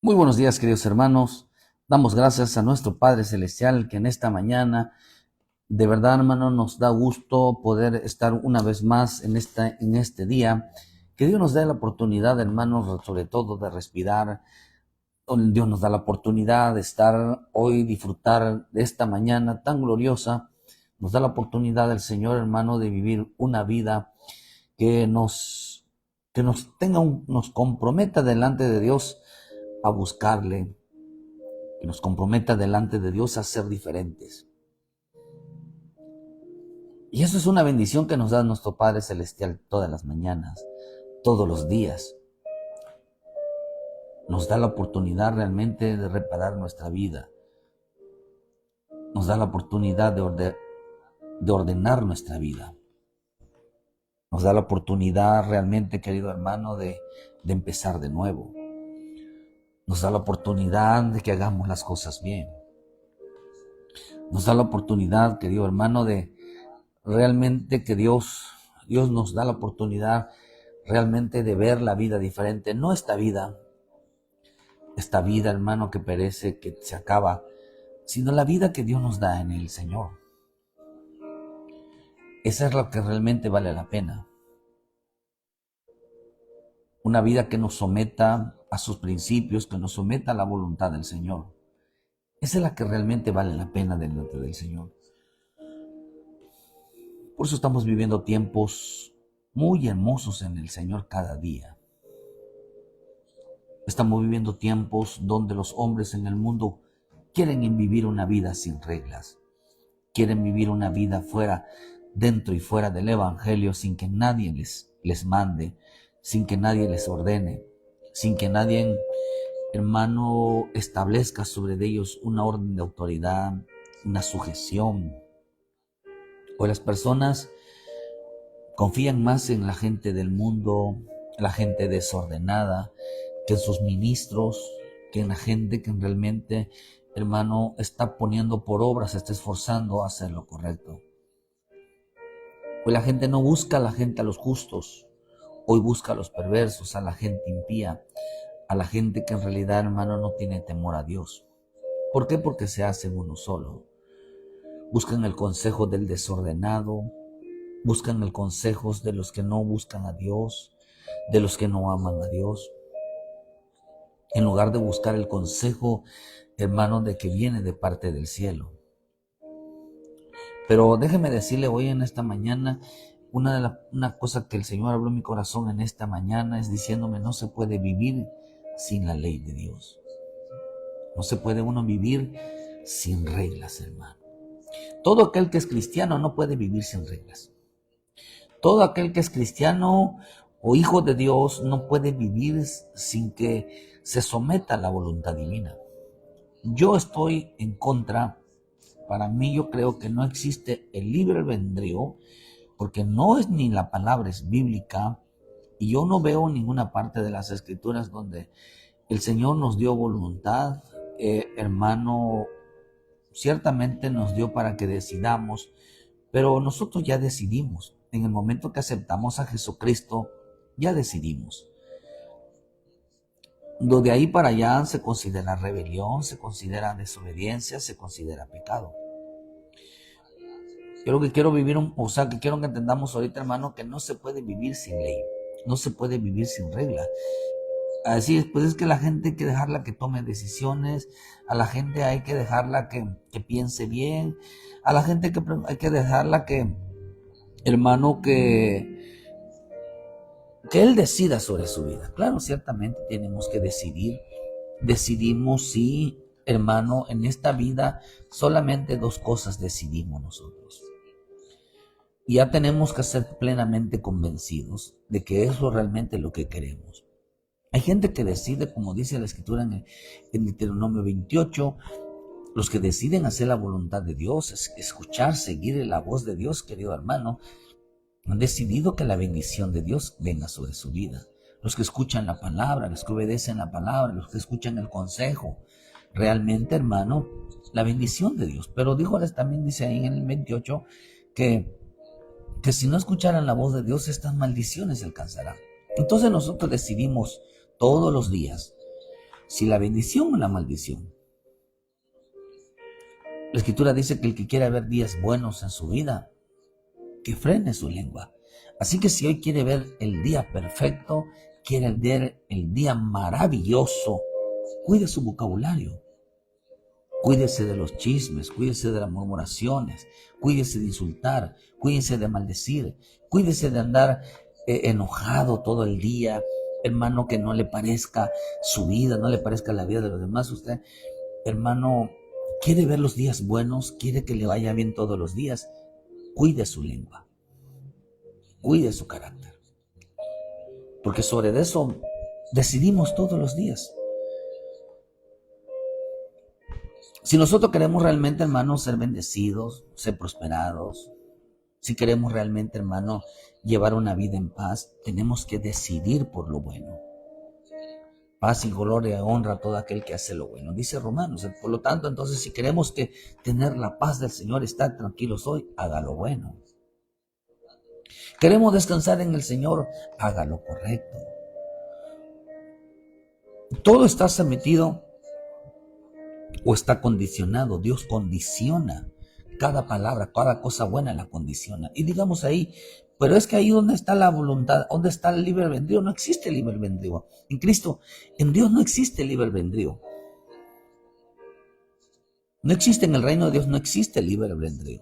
Muy buenos días, queridos hermanos. Damos gracias a nuestro Padre Celestial que en esta mañana, de verdad, hermano, nos da gusto poder estar una vez más en este día. Que Dios nos dé la oportunidad, hermanos, sobre todo de respirar. Dios nos da la oportunidad de estar hoy, disfrutar de esta mañana tan gloriosa. Nos da la oportunidad el Señor, hermano, de vivir una vida que nos comprometa delante de Dios a buscarle, que nos comprometa delante de Dios a ser diferentes. Y eso es una bendición que nos da nuestro Padre Celestial todas las mañanas, todos los días. Nos da la oportunidad realmente de reparar nuestra vida. Nos da la oportunidad de ordenar nuestra vida. Nos da la oportunidad realmente, querido hermano, de empezar de nuevo. Nos da la oportunidad de que hagamos las cosas bien. Nos da la oportunidad, querido hermano, de realmente que Dios nos da la oportunidad realmente de ver la vida diferente. No esta vida, hermano, que perece, que se acaba, sino la vida que Dios nos da en el Señor. Esa es lo que realmente vale la pena. Una vida que nos someta a sus principios, que nos someta a la voluntad del Señor. Esa es la que realmente vale la pena delante del Señor. Por eso estamos viviendo tiempos muy hermosos en el Señor cada día. Estamos viviendo tiempos donde los hombres en el mundo quieren vivir una vida sin reglas. Quieren vivir una vida dentro y fuera del Evangelio, sin que nadie les mande, sin que nadie les ordene, sin que nadie, hermano, establezca sobre ellos una orden de autoridad, una sujeción. Hoy las personas confían más en la gente del mundo, la gente desordenada, que en sus ministros, que en la gente que realmente, hermano, está poniendo por obra, se está esforzando a hacer lo correcto. Hoy la gente no busca a la gente, a los justos. Hoy busca a los perversos, a la gente impía, a la gente que en realidad, hermano, no tiene temor a Dios. ¿Por qué? Porque se hacen uno solo. Buscan el consejo del desordenado, buscan el consejo de los que no buscan a Dios, de los que no aman a Dios. En lugar de buscar el consejo, hermano, de que viene de parte del cielo. Pero déjeme decirle hoy en esta mañana, una cosa que el Señor habló en mi corazón en esta mañana es diciéndome: no se puede vivir sin la ley de Dios. No se puede uno vivir sin reglas, hermano. Todo aquel que es cristiano no puede vivir sin reglas. Todo aquel que es cristiano o hijo de Dios no puede vivir sin que se someta a la voluntad divina. Yo estoy en contra. Para mí, yo creo que no existe el libre albedrío, porque no es ni la palabra es bíblica, y yo no veo ninguna parte de las escrituras donde el Señor nos dio voluntad, hermano. Ciertamente nos dio para que decidamos, pero nosotros ya decidimos. En el momento que aceptamos a Jesucristo, ya decidimos. De ahí para allá se considera rebelión, se considera desobediencia, se considera pecado. Yo lo que quiero que quiero que entendamos ahorita, hermano, que no se puede vivir sin ley, no se puede vivir sin regla. Así es, pues es que la gente hay que dejarla que tome decisiones, a la gente hay que dejarla que piense bien, a la gente hay que dejarla que, hermano, que él decida sobre su vida. Claro, ciertamente tenemos que decidir. Decidimos, sí, hermano, en esta vida solamente dos cosas decidimos nosotros. Y ya tenemos que ser plenamente convencidos de que eso es realmente lo que queremos. Hay gente que decide, como dice la Escritura en Deuteronomio 28, los que deciden hacer la voluntad de Dios, escuchar, seguir la voz de Dios, querido hermano, han decidido que la bendición de Dios venga sobre su vida. Los que escuchan la palabra, los que obedecen la palabra, los que escuchan el consejo, realmente, hermano, la bendición de Dios. Pero también dice ahí en el 28 que si no escucharan la voz de Dios, estas maldiciones alcanzarán. Entonces nosotros decidimos todos los días si la bendición o la maldición. La Escritura dice que el que quiera ver días buenos en su vida, que frene su lengua. Así que si hoy quiere ver el día perfecto, quiere ver el día maravilloso, cuide su vocabulario. Cuídese de los chismes, cuídese de las murmuraciones, cuídese de insultar, cuídese de maldecir, cuídese de andar enojado todo el día. Hermano, que no le parezca su vida, no le parezca la vida de los demás. Usted, hermano, quiere ver los días buenos, quiere que le vaya bien todos los días. Cuide su lengua, cuide su carácter. Porque sobre eso decidimos todos los días. Si nosotros queremos realmente, hermano, ser bendecidos, ser prosperados, si queremos realmente, hermano, llevar una vida en paz, tenemos que decidir por lo bueno. Paz y gloria y honra a todo aquel que hace lo bueno, dice Romanos. Por lo tanto, entonces, si queremos que tener la paz del Señor, estar tranquilos hoy, haga lo bueno. Queremos descansar en el Señor, haga lo correcto. Todo está sometido o está condicionado. Dios condiciona cada palabra, cada cosa buena la condiciona. Y digamos ahí, pero es que ahí donde está la voluntad, donde está el libre albedrío, no existe libre albedrío. En Cristo, en Dios no existe libre albedrío. No existe en el reino de Dios, no existe libre albedrío.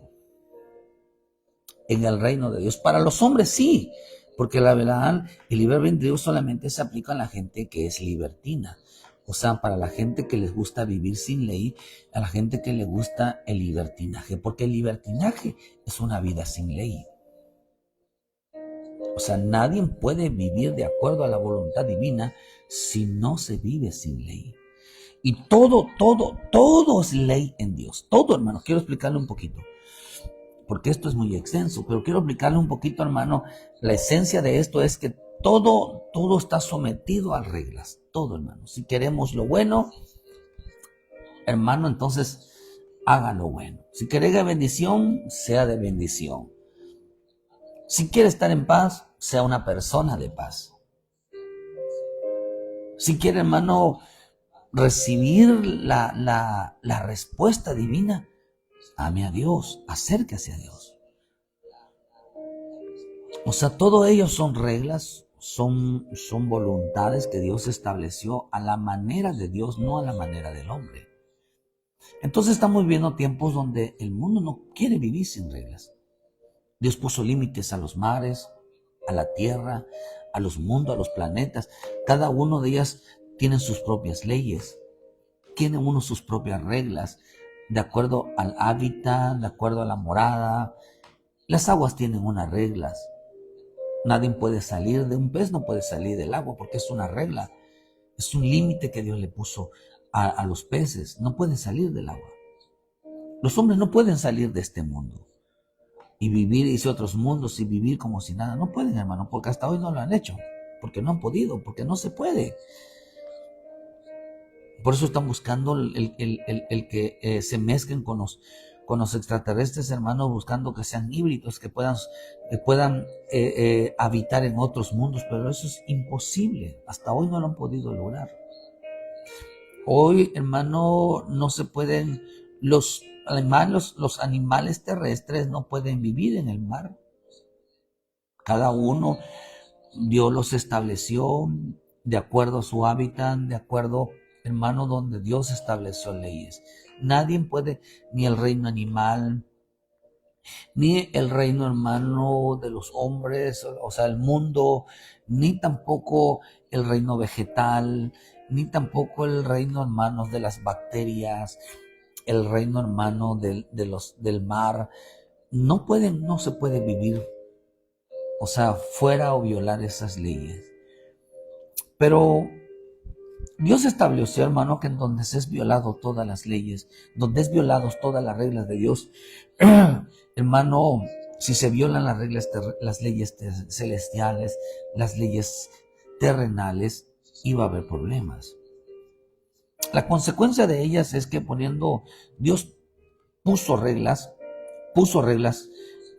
En el reino de Dios, para los hombres sí, porque la verdad, el libre albedrío solamente se aplica a la gente que es libertina. O sea, para la gente que les gusta vivir sin ley, a la gente que le gusta el libertinaje, porque el libertinaje es una vida sin ley. O sea, nadie puede vivir de acuerdo a la voluntad divina si no se vive sin ley. Y todo es ley en Dios. Todo, hermano, quiero explicarle un poquito, porque esto es muy extenso, pero quiero explicarle un poquito, hermano. La esencia de esto es que todo está sometido a reglas. Todo, hermano. Si queremos lo bueno, hermano, entonces haga lo bueno. Si quiere bendición, sea de bendición. Si quiere estar en paz, sea una persona de paz. Si quiere, hermano, recibir la respuesta divina, ame a Dios, acérquese a Dios. O sea, todo ello son reglas, son voluntades que Dios estableció a la manera de Dios, no a la manera del hombre. Entonces estamos viendo tiempos donde el mundo no quiere vivir sin reglas. Dios puso límites a los mares, a la tierra, a los mundos, a los planetas. Cada uno de ellas tiene sus propias leyes, tiene uno sus propias reglas, de acuerdo al hábitat, de acuerdo a la morada. Las aguas tienen unas reglas. Nadie puede salir de un pez, no puede salir del agua porque es una regla. Es un límite que Dios le puso a los peces. No pueden salir del agua. Los hombres no pueden salir de este mundo y vivir, dice, otros mundos y vivir como si nada. No pueden, hermano, porque hasta hoy no lo han hecho. Porque no han podido, porque no se puede. Por eso están buscando el que se mezclen con los extraterrestres, hermanos, buscando que sean híbridos, que puedan habitar en otros mundos, pero eso es imposible. Hasta hoy no lo han podido lograr. Hoy, hermano, no se pueden, los animales terrestres no pueden vivir en el mar. Cada uno, Dios los estableció de acuerdo a su hábitat, de acuerdo, hermano, donde Dios estableció leyes. Nadie puede, ni el reino animal, ni el reino, hermano, de los hombres, o sea, el mundo, ni tampoco el reino vegetal, ni tampoco el reino, hermanos, de las bacterias, el reino, hermano, del mar. No se puede vivir, o sea, fuera o violar esas leyes. Pero Dios estableció, hermano, que en donde se es violado todas las leyes, donde es violados todas las reglas de Dios, hermano, si se violan las reglas, las leyes celestiales, las leyes terrenales, iba a haber problemas. La consecuencia de ellas es que Dios puso reglas.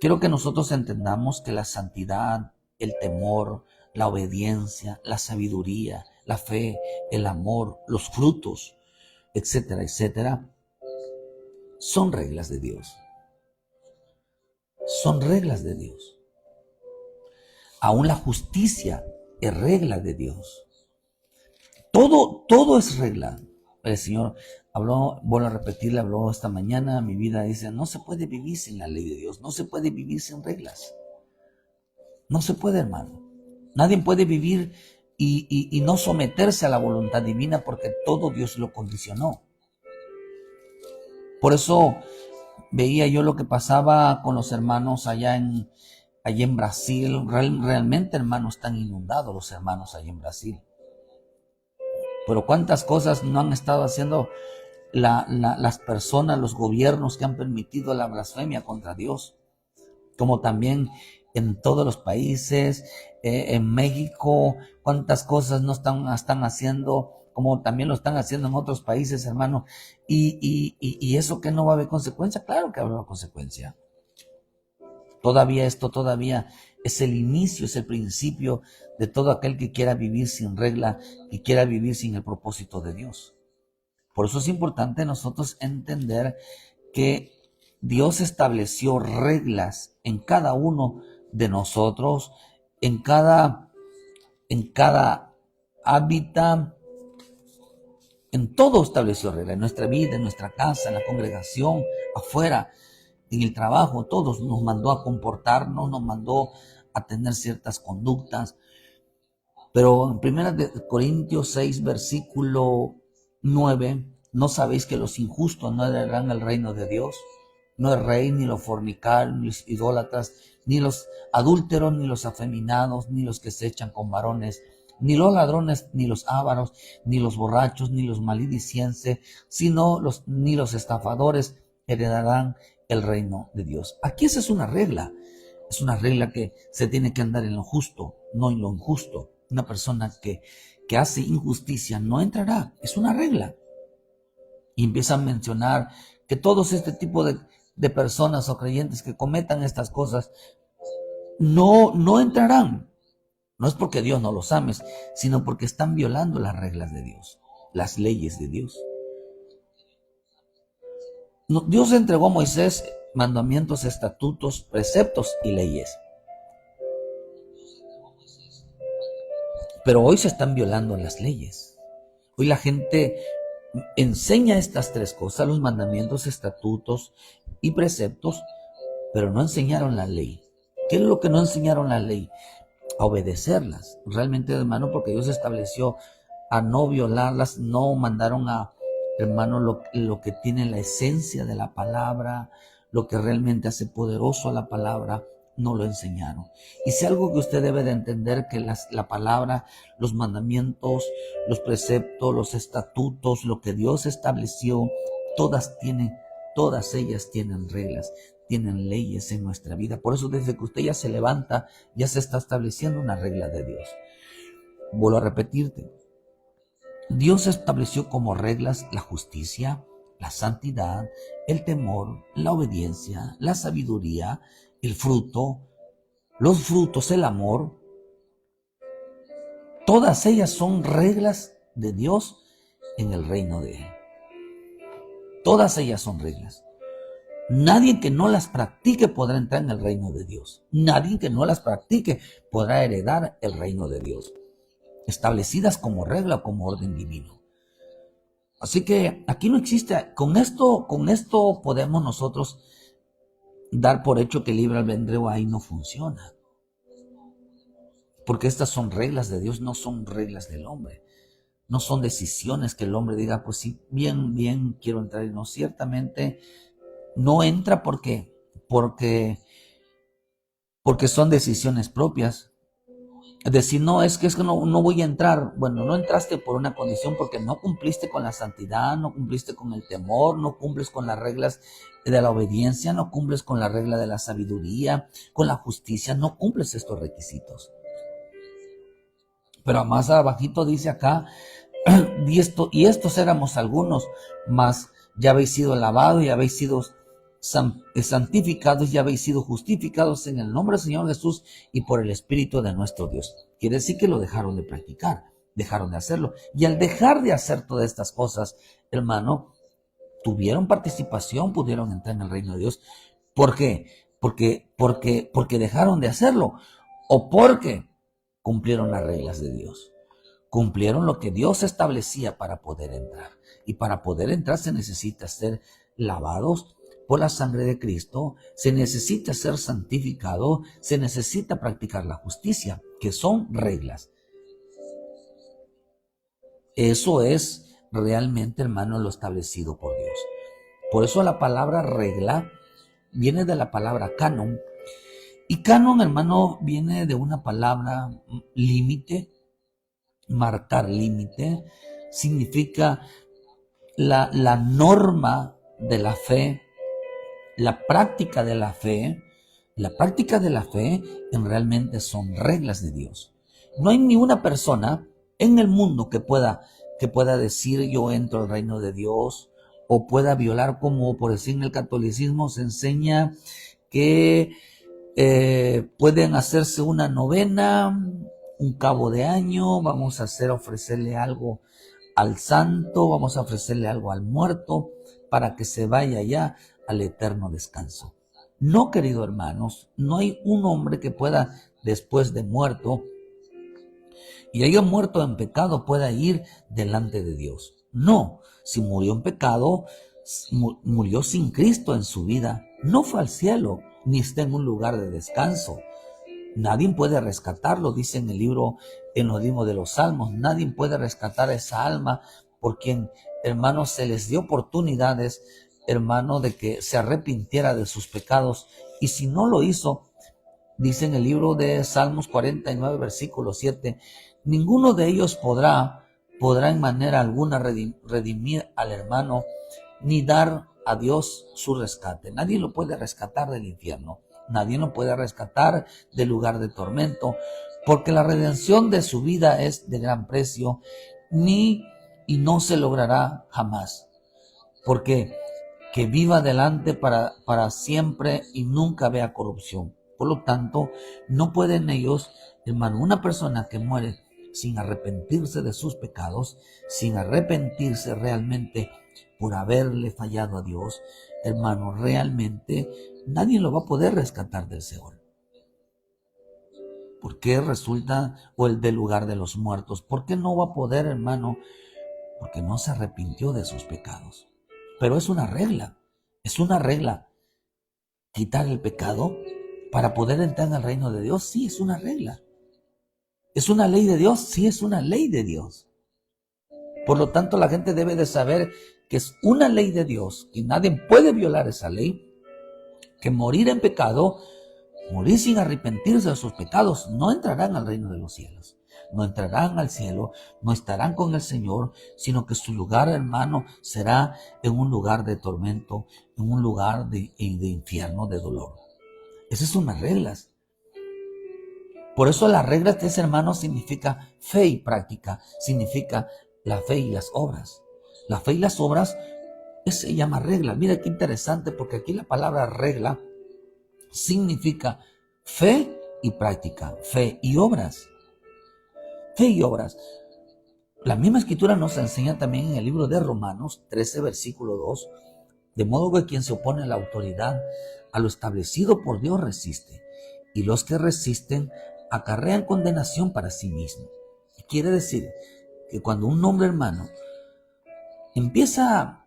Quiero que nosotros entendamos que la santidad, el temor, la obediencia, la sabiduría, la fe, el amor, los frutos, etcétera, etcétera, son reglas de Dios. Son reglas de Dios. Aún la justicia es regla de Dios. Todo es regla. El Señor habló, vuelvo a repetirle, habló esta mañana a mi vida, dice, no se puede vivir sin la ley de Dios, no se puede vivir sin reglas. No se puede, hermano. Nadie puede vivir y no someterse a la voluntad divina porque todo Dios lo condicionó. Por eso veía yo lo que pasaba con los hermanos allá en Brasil. Realmente, hermanos, están inundados los hermanos allá en Brasil. Pero cuántas cosas no han estado haciendo las personas, los gobiernos que han permitido la blasfemia contra Dios. Como también en todos los países, en México, cuántas cosas no están haciendo, como también lo están haciendo en otros países, hermano. Y eso que no va a haber consecuencia, claro que habrá consecuencia. Todavía es el inicio, es el principio de todo aquel que quiera vivir sin regla y quiera vivir sin el propósito de Dios. Por eso es importante nosotros entender que Dios estableció reglas en cada uno de nosotros, en cada hábitat, en todo estableció reglas, en nuestra vida, en nuestra casa, en la congregación, afuera, en el trabajo, todos nos mandó a comportarnos, nos mandó a tener ciertas conductas. Pero en 1 Corintios 6, versículo 9, ¿no sabéis que los injustos no heredarán el reino de Dios? No el rey, ni los fornicarios, ni los idólatras, ni los adúlteros, ni los afeminados, ni los que se echan con varones, ni los ladrones, ni los ávaros, ni los borrachos, ni los maledicientes, ni los estafadores heredarán el reino de Dios. Aquí esa es una regla que se tiene que andar en lo justo, no en lo injusto. Una persona que hace injusticia no entrará, es una regla. Y empieza a mencionar que todos este tipo de personas o creyentes que cometan estas cosas no entrarán. No es porque Dios no los ame, sino porque están violando las reglas de Dios, las leyes de Dios. Dios entregó a Moisés mandamientos, estatutos, preceptos y leyes. Pero hoy se están violando las leyes. Hoy la gente enseña estas tres cosas, los mandamientos, estatutos y preceptos, pero no enseñaron la ley. ¿Qué es lo que no enseñaron la ley? A obedecerlas. Realmente, hermano, porque Dios estableció a no violarlas, no mandaron a, hermano, lo que tiene la esencia de la palabra, lo que realmente hace poderoso a la palabra, no lo enseñaron. Y si algo que usted debe de entender, que la palabra, los mandamientos, los preceptos, los estatutos, lo que Dios estableció, todas ellas tienen reglas, tienen leyes en nuestra vida. Por eso desde que usted ya se levanta, ya se está estableciendo una regla de Dios. Vuelvo a repetirte. Dios estableció como reglas la justicia, la santidad, el temor, la obediencia, la sabiduría, el fruto, los frutos, el amor. Todas ellas son reglas de Dios en el reino de Él. Todas ellas son reglas. Nadie que no las practique podrá entrar en el reino de Dios. Nadie que no las practique podrá heredar el reino de Dios, establecidas como regla o como orden divino. Así que aquí no existe, con esto podemos nosotros dar por hecho que el libre albedrío ahí no funciona. Porque estas son reglas de Dios, no son reglas del hombre. No son decisiones que el hombre diga, pues sí, bien, quiero entrar. Y no, ciertamente no entra porque son decisiones propias. Es decir, no, es que no voy a entrar. Bueno, no entraste por una condición porque no cumpliste con la santidad, no cumpliste con el temor, no cumples con las reglas de la obediencia, no cumples con la regla de la sabiduría, con la justicia, no cumples estos requisitos. Pero más abajito dice acá, y estos éramos algunos, mas ya habéis sido lavados y habéis sido santificados, ya habéis sido justificados en el nombre del Señor Jesús y por el Espíritu de nuestro Dios. Quiere decir que lo dejaron de practicar. dejaron de hacerlo. Y al dejar de hacer todas estas cosas, hermano, tuvieron participación, pudieron entrar en el reino de Dios. ¿Por qué? Porque dejaron de hacerlo o porque cumplieron las reglas de Dios. Cumplieron lo que Dios establecía para poder entrar. Y para poder entrar se necesita ser lavados por la sangre de Cristo, se necesita ser santificado, se necesita practicar la justicia, que son reglas. Eso es realmente, hermano, lo establecido por Dios. Por eso la palabra regla viene de la palabra canon. Y canon, hermano, viene de una palabra límite. Marcar límite significa la norma de la fe, la práctica de la fe. La práctica de la fe realmente son reglas de Dios. No hay ni una persona en el mundo que pueda decir yo entro al reino de Dios, o pueda violar, como por decir en el catolicismo se enseña que pueden hacerse una novena, un cabo de año, vamos a ofrecerle algo al santo, vamos a ofrecerle algo al muerto para que se vaya ya al eterno descanso. No, queridos hermanos, no hay un hombre que pueda, después de muerto y haya muerto en pecado, pueda ir delante de Dios. No, si murió en pecado, murió sin Cristo en su vida, no fue al cielo, ni está en un lugar de descanso. Nadie puede rescatarlo, dice en el libro enodimo de los Salmos. Nadie puede rescatar a esa alma por quien, hermano, se les dio oportunidades, hermano, de que se arrepintiera de sus pecados. Y si no lo hizo, dice en el libro de Salmos 49, versículo 7, ninguno de ellos podrá en manera alguna redimir al hermano, ni dar a Dios su rescate. Nadie lo puede rescatar del infierno. Nadie lo puede rescatar del lugar de tormento, porque la redención de su vida es de gran precio, y no se logrará jamás. Porque que viva adelante para siempre y nunca vea corrupción. Por lo tanto, no pueden ellos, hermano, una persona que muere sin arrepentirse de sus pecados, sin arrepentirse realmente por haberle fallado a Dios, hermano, realmente nadie lo va a poder rescatar del Seol. ¿Por qué resulta, o el del lugar de los muertos? ¿Por qué no va a poder, hermano? Porque no se arrepintió de sus pecados. Pero es una regla. Quitar el pecado para poder entrar en el reino de Dios, sí, es una regla. ¿Es una ley de Dios? Sí, es una ley de Dios. Por lo tanto, la gente debe de saber que es una ley de Dios y nadie puede violar esa ley, que morir en pecado, morir sin arrepentirse de sus pecados, no entrarán al reino de los cielos. No entrarán al cielo, no estarán con el Señor, sino que su lugar, hermano, será en un lugar de tormento, en un lugar de infierno, de dolor. Esas son las reglas. Por eso las reglas de ese hermano significa fe y práctica, significa la fe y las obras. La fe y las obras se llama regla. Mira qué interesante, porque aquí la palabra regla significa fe y práctica, fe y obras. Fe y obras. La misma escritura nos enseña también en el libro de Romanos 13, versículo 2, de modo que quien se opone a la autoridad, a lo establecido por Dios resiste, y los que resisten acarrean condenación para sí mismo. Quiere decir que cuando un hombre, hermano, empieza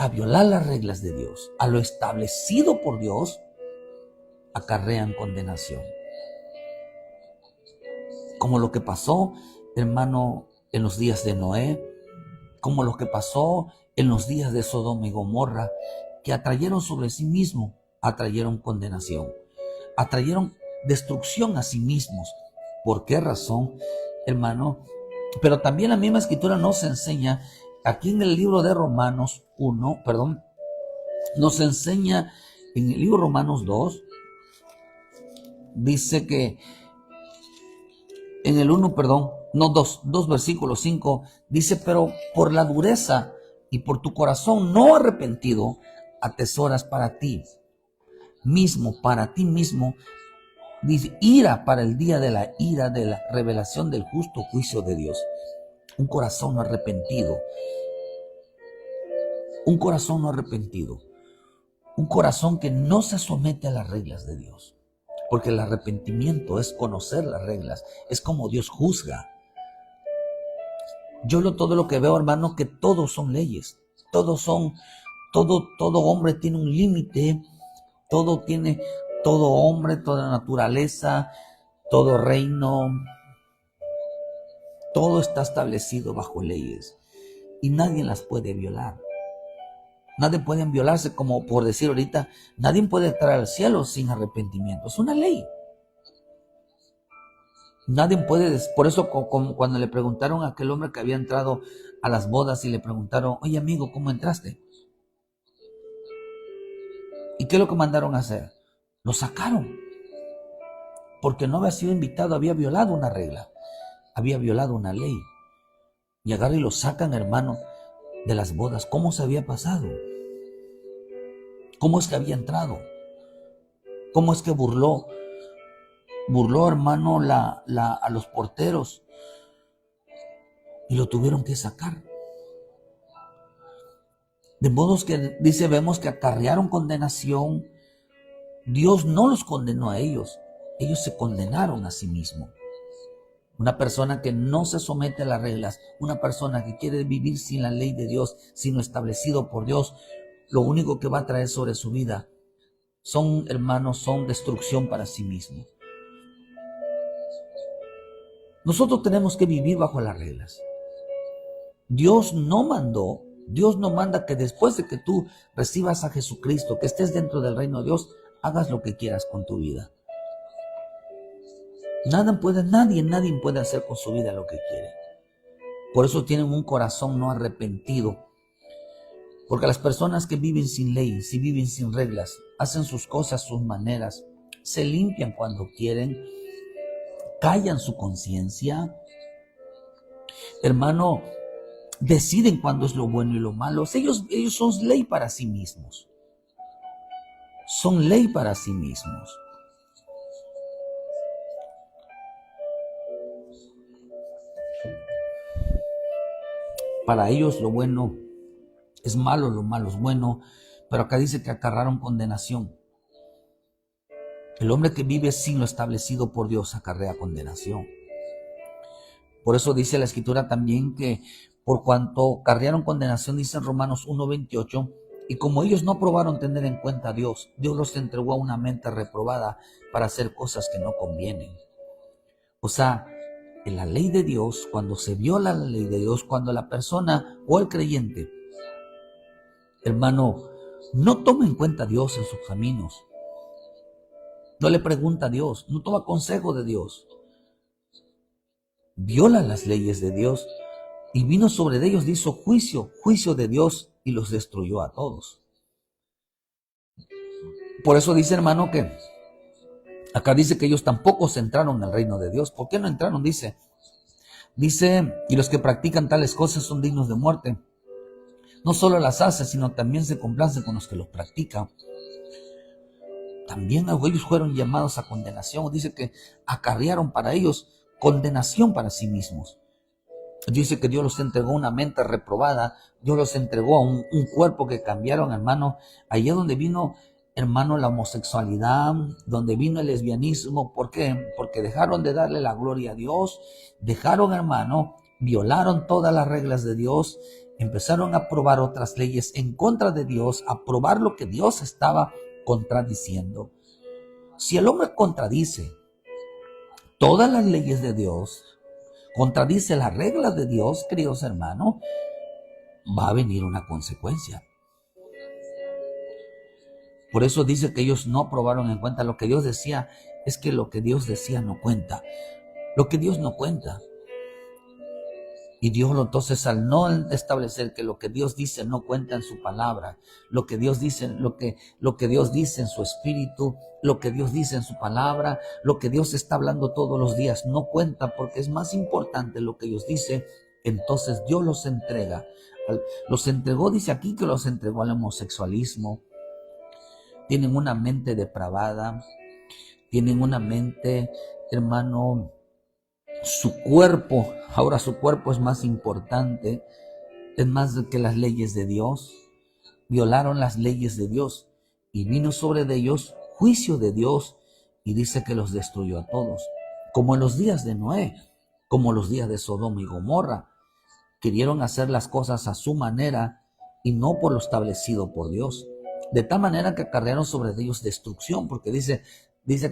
a violar las reglas de Dios, a lo establecido por Dios, acarrean condenación. Como lo que pasó, hermano, en los días de Noé, como lo que pasó en los días de Sodoma y Gomorra, que atrayeron sobre sí mismo, atrayeron condenación, atrayeron destrucción a sí mismos. ¿Por qué razón, hermano? Pero también la misma escritura nos enseña, aquí en el libro de Romanos 1, nos enseña en el libro de Romanos 2, dice que en el 2 versículos 5, dice, pero por la dureza y por tu corazón no arrepentido, atesoras para ti mismo, dice, ira para el día de la ira de la revelación del justo juicio de Dios. Un corazón no arrepentido. Un corazón no arrepentido. Un corazón que no se somete a las reglas de Dios. Porque el arrepentimiento es conocer las reglas. Es como Dios juzga. Todo lo que veo, hermano, que todos son leyes. Todo hombre tiene un límite. Todo hombre, toda naturaleza, todo reino, todo está establecido bajo leyes. Y nadie las puede violar. Nadie puede violarse, como por decir ahorita, nadie puede entrar al cielo sin arrepentimiento. Es una ley. Nadie puede, por eso cuando le preguntaron a aquel hombre que había entrado a las bodas y le preguntaron, oye amigo, ¿cómo entraste? ¿Y qué es lo que mandaron a hacer? Lo sacaron. Porque no había sido invitado, había violado una regla, había violado una ley. Y agarran y lo sacan, hermano, de las bodas. ¿Cómo se había pasado? ¿Cómo es que había entrado? ¿Cómo es que burló, hermano, a los porteros? Y lo tuvieron que sacar. De modo que, dice, vemos que acarrearon condenación. Dios no los condenó a ellos. Ellos se condenaron a sí mismos. Una persona que no se somete a las reglas, una persona que quiere vivir sin la ley de Dios, sin lo establecido por Dios, lo único que va a traer sobre su vida son destrucción para sí mismo. Nosotros tenemos que vivir bajo las reglas. Dios no manda que después de que tú recibas a Jesucristo, que estés dentro del reino de Dios, hagas lo que quieras con tu vida. Nadie puede hacer con su vida lo que quiere. Por eso tienen un corazón no arrepentido. Porque las personas que viven sin ley, si viven sin reglas, hacen sus cosas, sus maneras, se limpian cuando quieren, callan su conciencia, hermano, deciden cuándo es lo bueno y lo malo. Ellos son ley para sí mismos. Son ley para sí mismos. Para ellos lo bueno es malo, lo malo es bueno, pero acá dice que acarrearon condenación. El hombre que vive sin lo establecido por Dios acarrea condenación. Por eso dice la Escritura también que por cuanto acarrearon condenación, dice en Romanos 1:28, y como ellos no aprobaron tener en cuenta a Dios, Dios los entregó a una mente reprobada para hacer cosas que no convienen. O sea, en la ley de Dios, cuando se viola la ley de Dios, cuando la persona o el creyente, hermano, no toma en cuenta a Dios en sus caminos, no le pregunta a Dios, no toma consejo de Dios, viola las leyes de Dios y vino sobre ellos, hizo juicio de Dios y los destruyó a todos. Por eso dice, hermano, que acá dice que ellos tampoco se entraron al reino de Dios. ¿Por qué no entraron? Dice, y los que practican tales cosas son dignos de muerte. No solo las hace, sino también se complace con los que los practican. También ellos fueron llamados a condenación. Dice que acarrearon para ellos condenación para sí mismos. Dice que Dios los entregó una mente reprobada. Dios los entregó a un cuerpo que cambiaron, hermano. Allá donde vino, hermano, la homosexualidad, donde vino el lesbianismo. ¿Por qué? Porque dejaron de darle la gloria a Dios. Dejaron, hermano, violaron todas las reglas de Dios. Empezaron a aprobar otras leyes en contra de Dios, a aprobar lo que Dios estaba contradiciendo. Si el hombre contradice todas las leyes de Dios, contradice las reglas de Dios, queridos hermanos, va a venir una consecuencia. Por eso dice que ellos no aprobaron en cuenta lo que Dios decía. Es que lo que Dios decía no cuenta. Lo que Dios no cuenta. Y Dios entonces, al no establecer que lo que Dios dice no cuenta en su palabra, lo que Dios dice, lo que Dios dice en su espíritu, lo que Dios dice en su palabra, lo que Dios está hablando todos los días no cuenta, porque es más importante lo que Dios dice. Entonces Dios los entrega. Los entregó, dice aquí que los entregó al homosexualismo. Tienen una mente depravada, tienen una mente, hermano, su cuerpo. Ahora su cuerpo es más importante, es más que las leyes de Dios. Violaron las leyes de Dios y vino sobre ellos juicio de Dios, y dice que los destruyó a todos, como en los días de Noé, como los días de Sodoma y Gomorra. Quisieron hacer las cosas a su manera y no por lo establecido por Dios, de tal manera que acarrearon sobre ellos destrucción, porque dice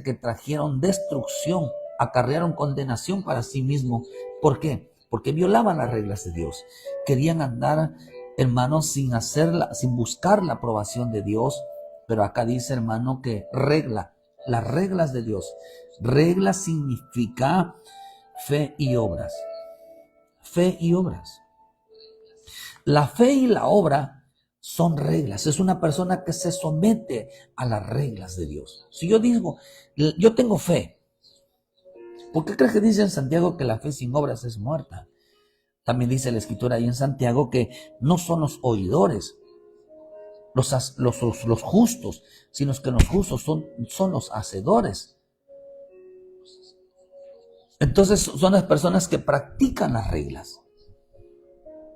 que trajeron destrucción, acarrearon condenación para sí mismos. ¿Por qué? Porque violaban las reglas de Dios. Querían andar, hermanos, sin buscar la aprobación de Dios. Pero acá dice, hermano, que las reglas de Dios. Regla significa fe y obras. Fe y obras. La fe y la obra son reglas. Es una persona que se somete a las reglas de Dios. Si yo digo, yo tengo fe, ¿por qué crees que dice en Santiago que la fe sin obras es muerta? También dice la Escritura ahí en Santiago que no son los oidores los justos, sino que los justos son los hacedores. Entonces son las personas que practican las reglas.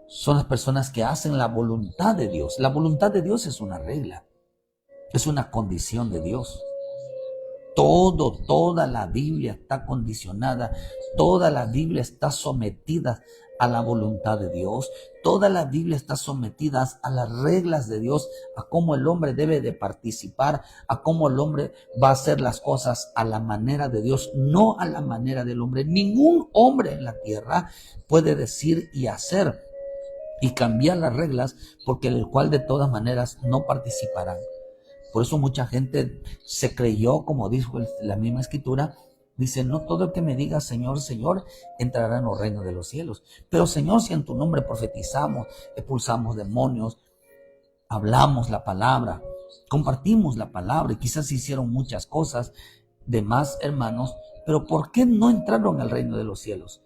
Son las personas que hacen la voluntad de Dios. La voluntad de Dios es una regla, es una condición de Dios. Toda la Biblia está condicionada, toda la Biblia está sometida a la voluntad de Dios, toda la Biblia está sometida a las reglas de Dios, a cómo el hombre debe de participar, a cómo el hombre va a hacer las cosas a la manera de Dios, no a la manera del hombre. Ningún hombre en la tierra puede decir y hacer y cambiar las reglas, porque el cual de todas maneras no participarán. Por eso mucha gente se creyó, como dijo la misma Escritura, dice, no todo el que me diga Señor, Señor, entrará en los reinos de los cielos. Pero Señor, si en tu nombre profetizamos, expulsamos demonios, hablamos la palabra, compartimos la palabra, y quizás hicieron muchas cosas de más, hermanos, pero ¿por qué no entraron al reino de los cielos?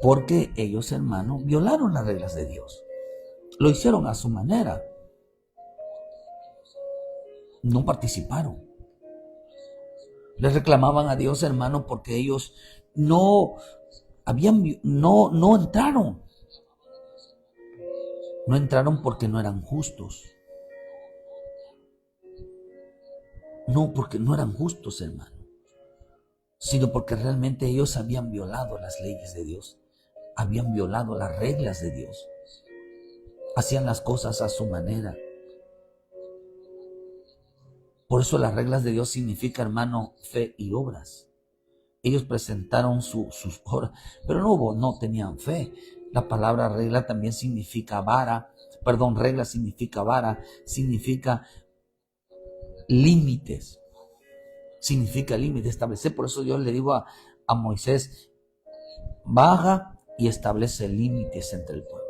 Porque ellos, hermanos, violaron las reglas de Dios. Lo hicieron a su manera. No participaron. Les reclamaban a Dios, hermano, porque ellos no entraron. No entraron porque no eran justos. No porque no eran justos, hermano, sino porque realmente ellos habían violado las leyes de Dios. Habían violado las reglas de Dios. Hacían las cosas a su manera. Por eso las reglas de Dios significa, hermano, fe y obras. Ellos presentaron sus obras, pero no tenían fe. La palabra regla también significa regla significa vara, significa límites. Significa límites, establecer. Por eso yo le digo a Moisés, baja y establece límites entre el pueblo.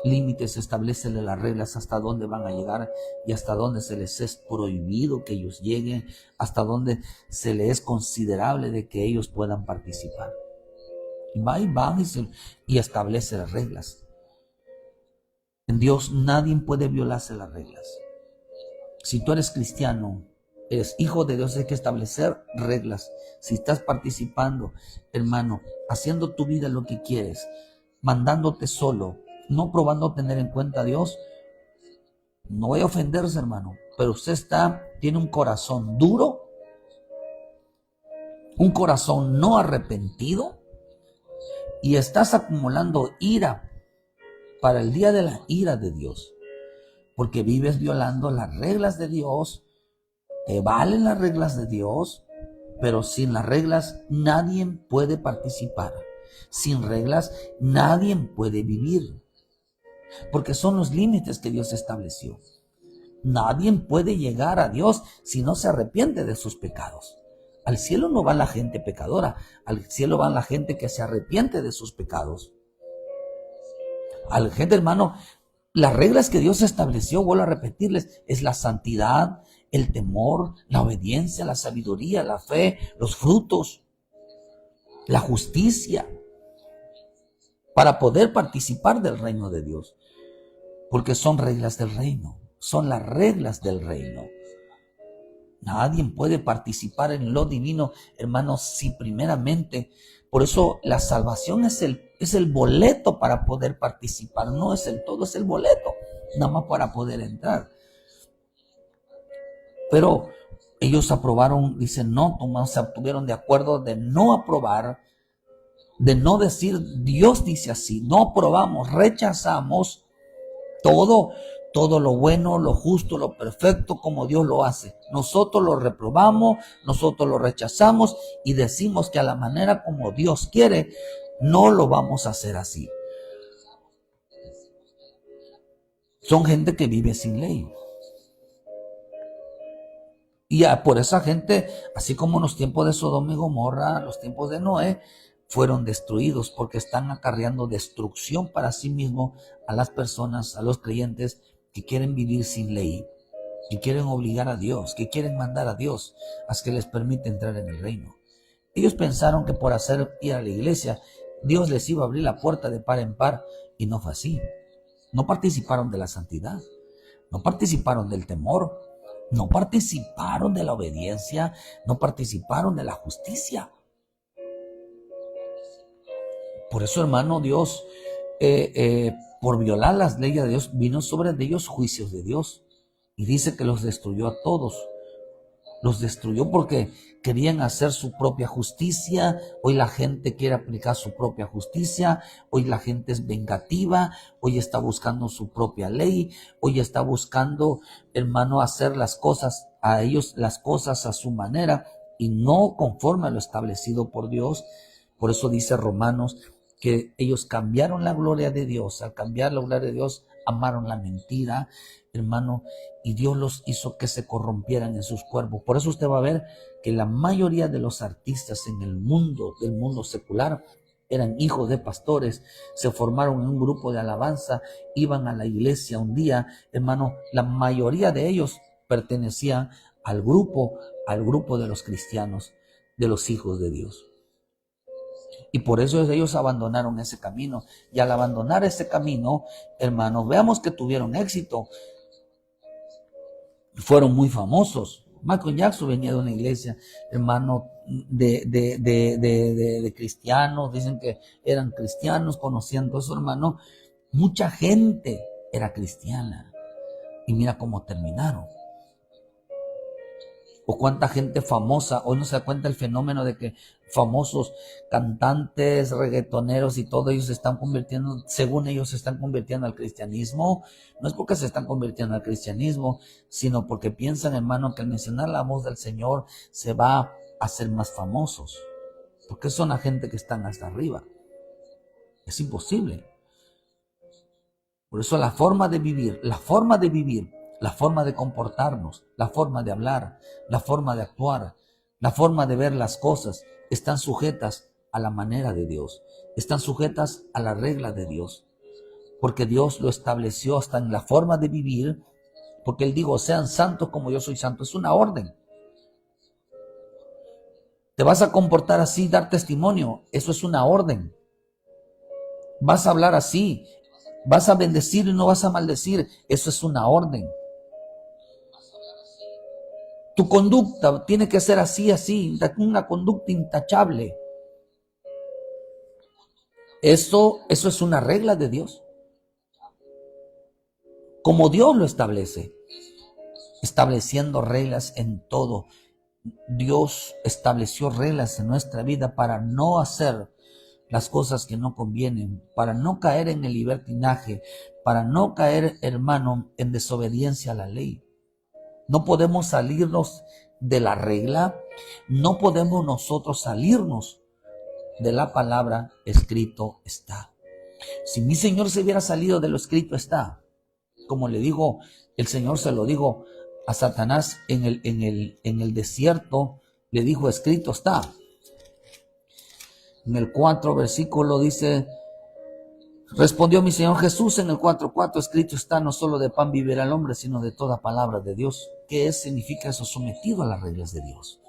Límites, establecele las reglas hasta dónde van a llegar y hasta dónde se les es prohibido que ellos lleguen, hasta dónde se les es considerable de que ellos puedan participar. Y van y establece las reglas. En Dios nadie puede violarse las reglas. Si tú eres cristiano, eres hijo de Dios, hay que establecer reglas. Si estás participando, hermano, haciendo tu vida lo que quieres, mandándote solo, no probando tener en cuenta a Dios, no voy a ofenderse, hermano, pero usted tiene un corazón duro, un corazón no arrepentido, y estás acumulando ira para el día de la ira de Dios, porque vives violando las reglas de Dios. Te valen las reglas de Dios, pero sin las reglas nadie puede participar. Sin reglas nadie puede vivir, porque son los límites que Dios estableció. Nadie puede llegar a Dios si no se arrepiente de sus pecados. Al cielo no va la gente pecadora, al cielo va la gente que se arrepiente de sus pecados. A la gente, hermano, las reglas que Dios estableció, vuelvo a repetirles, es la santidad, el temor, la obediencia, la sabiduría, la fe, los frutos, la justicia, para poder participar del reino de Dios. Porque son reglas del reino, son las reglas del reino. Nadie puede participar en lo divino, hermanos, si primeramente, por eso la salvación es el boleto para poder participar, no es el todo, es el boleto, nada más para poder entrar. Pero ellos aprobaron, dicen, no, se obtuvieron de acuerdo de no aprobar, de no decir, Dios dice así, no aprobamos, rechazamos todo lo bueno, lo justo, lo perfecto, como Dios lo hace. Nosotros lo reprobamos, nosotros lo rechazamos y decimos que a la manera como Dios quiere, no lo vamos a hacer así. Son gente que vive sin ley. Y por esa gente, así como en los tiempos de Sodoma y Gomorra, los tiempos de Noé, fueron destruidos porque están acarreando destrucción para sí mismos a las personas, a los creyentes que quieren vivir sin ley, que quieren obligar a Dios, que quieren mandar a Dios a que les permite entrar en el reino. Ellos pensaron que por hacer ir a la iglesia, Dios les iba a abrir la puerta de par en par, y no fue así. No participaron de la santidad, no participaron del temor, no participaron de la obediencia, no participaron de la justicia. Por eso, hermano, Dios, por violar las leyes de Dios, vino sobre ellos juicios de Dios. Y dice que los destruyó a todos. Los destruyó porque querían hacer su propia justicia. Hoy la gente quiere aplicar su propia justicia. Hoy la gente es vengativa. Hoy está buscando su propia ley. Hoy está buscando, hermano, hacer las cosas a ellos, las cosas a su manera y no conforme a lo establecido por Dios. Por eso dice Romanos que ellos cambiaron la gloria de Dios. Al cambiar la gloria de Dios, amaron la mentira, hermano, y Dios los hizo que se corrompieran en sus cuerpos. Por eso usted va a ver que la mayoría de los artistas en el mundo, del mundo secular, eran hijos de pastores, se formaron en un grupo de alabanza, iban a la iglesia un día, hermano, la mayoría de ellos pertenecían al grupo de los cristianos, de los hijos de Dios. Y por eso ellos abandonaron ese camino. Y al abandonar ese camino, hermanos, veamos que tuvieron éxito. Fueron muy famosos. Michael Jackson venía de una iglesia, hermano, de cristianos. Dicen que eran cristianos, conocían todo eso, hermano. Mucha gente era cristiana. Y mira cómo terminaron. O cuánta gente famosa, hoy no se da cuenta el fenómeno de que famosos cantantes, reggaetoneros y todo ellos se están convirtiendo, según ellos se están convirtiendo al cristianismo. No es porque se están convirtiendo al cristianismo, sino porque piensan, hermano, que al mencionar la voz del Señor se va a hacer más famosos. Porque son la gente que están hasta arriba. Es imposible. Por eso la forma de vivir, la forma de comportarnos, la forma de hablar, la forma de actuar, la forma de ver las cosas, están sujetas a la manera de Dios, están sujetas a la regla de Dios, porque Dios lo estableció hasta en la forma de vivir, porque Él dijo, sean santos como yo soy santo, es una orden. Te vas a comportar así, dar testimonio, eso es una orden. Vas a hablar así, vas a bendecir y no vas a maldecir, eso es una orden. Tu conducta tiene que ser así, una conducta intachable. Eso es una regla de Dios. Como Dios lo establece, estableciendo reglas en todo. Dios estableció reglas en nuestra vida para no hacer las cosas que no convienen, para no caer en el libertinaje, para no caer, hermano, en desobediencia a la ley. No podemos salirnos de la regla, no podemos nosotros salirnos de la palabra escrito está. Si mi Señor se hubiera salido de lo escrito está, como le digo, el Señor se lo dijo a Satanás en el desierto, le dijo escrito está. En el 4 versículo dice, respondió mi Señor Jesús en el 4:4, escrito está, no solo de pan vivirá el hombre, sino de toda palabra de Dios. ¿Qué significa eso? Sometido a las reglas de Dios.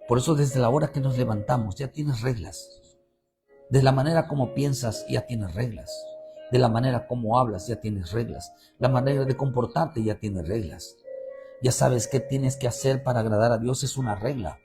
Por eso desde la hora que nos levantamos ya tienes reglas. De la manera como piensas ya tienes reglas. De la manera como hablas ya tienes reglas. La manera de comportarte ya tienes reglas. Ya sabes qué tienes que hacer para agradar a Dios, es una regla.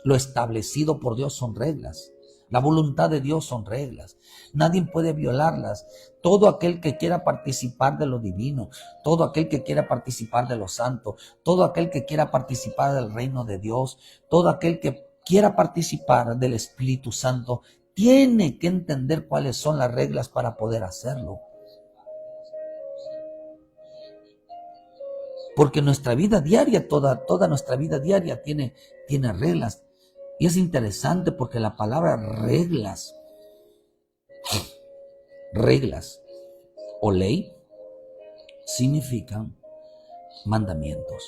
Lo establecido por Dios son reglas. La voluntad de Dios son reglas. Nadie puede violarlas. Todo aquel que quiera participar de lo divino, todo aquel que quiera participar de lo santo, todo aquel que quiera participar del reino de Dios, todo aquel que quiera participar del Espíritu Santo, tiene que entender cuáles son las reglas para poder hacerlo. Porque nuestra vida diaria, toda nuestra vida diaria tiene reglas. Y es interesante porque la palabra reglas o ley significan mandamientos.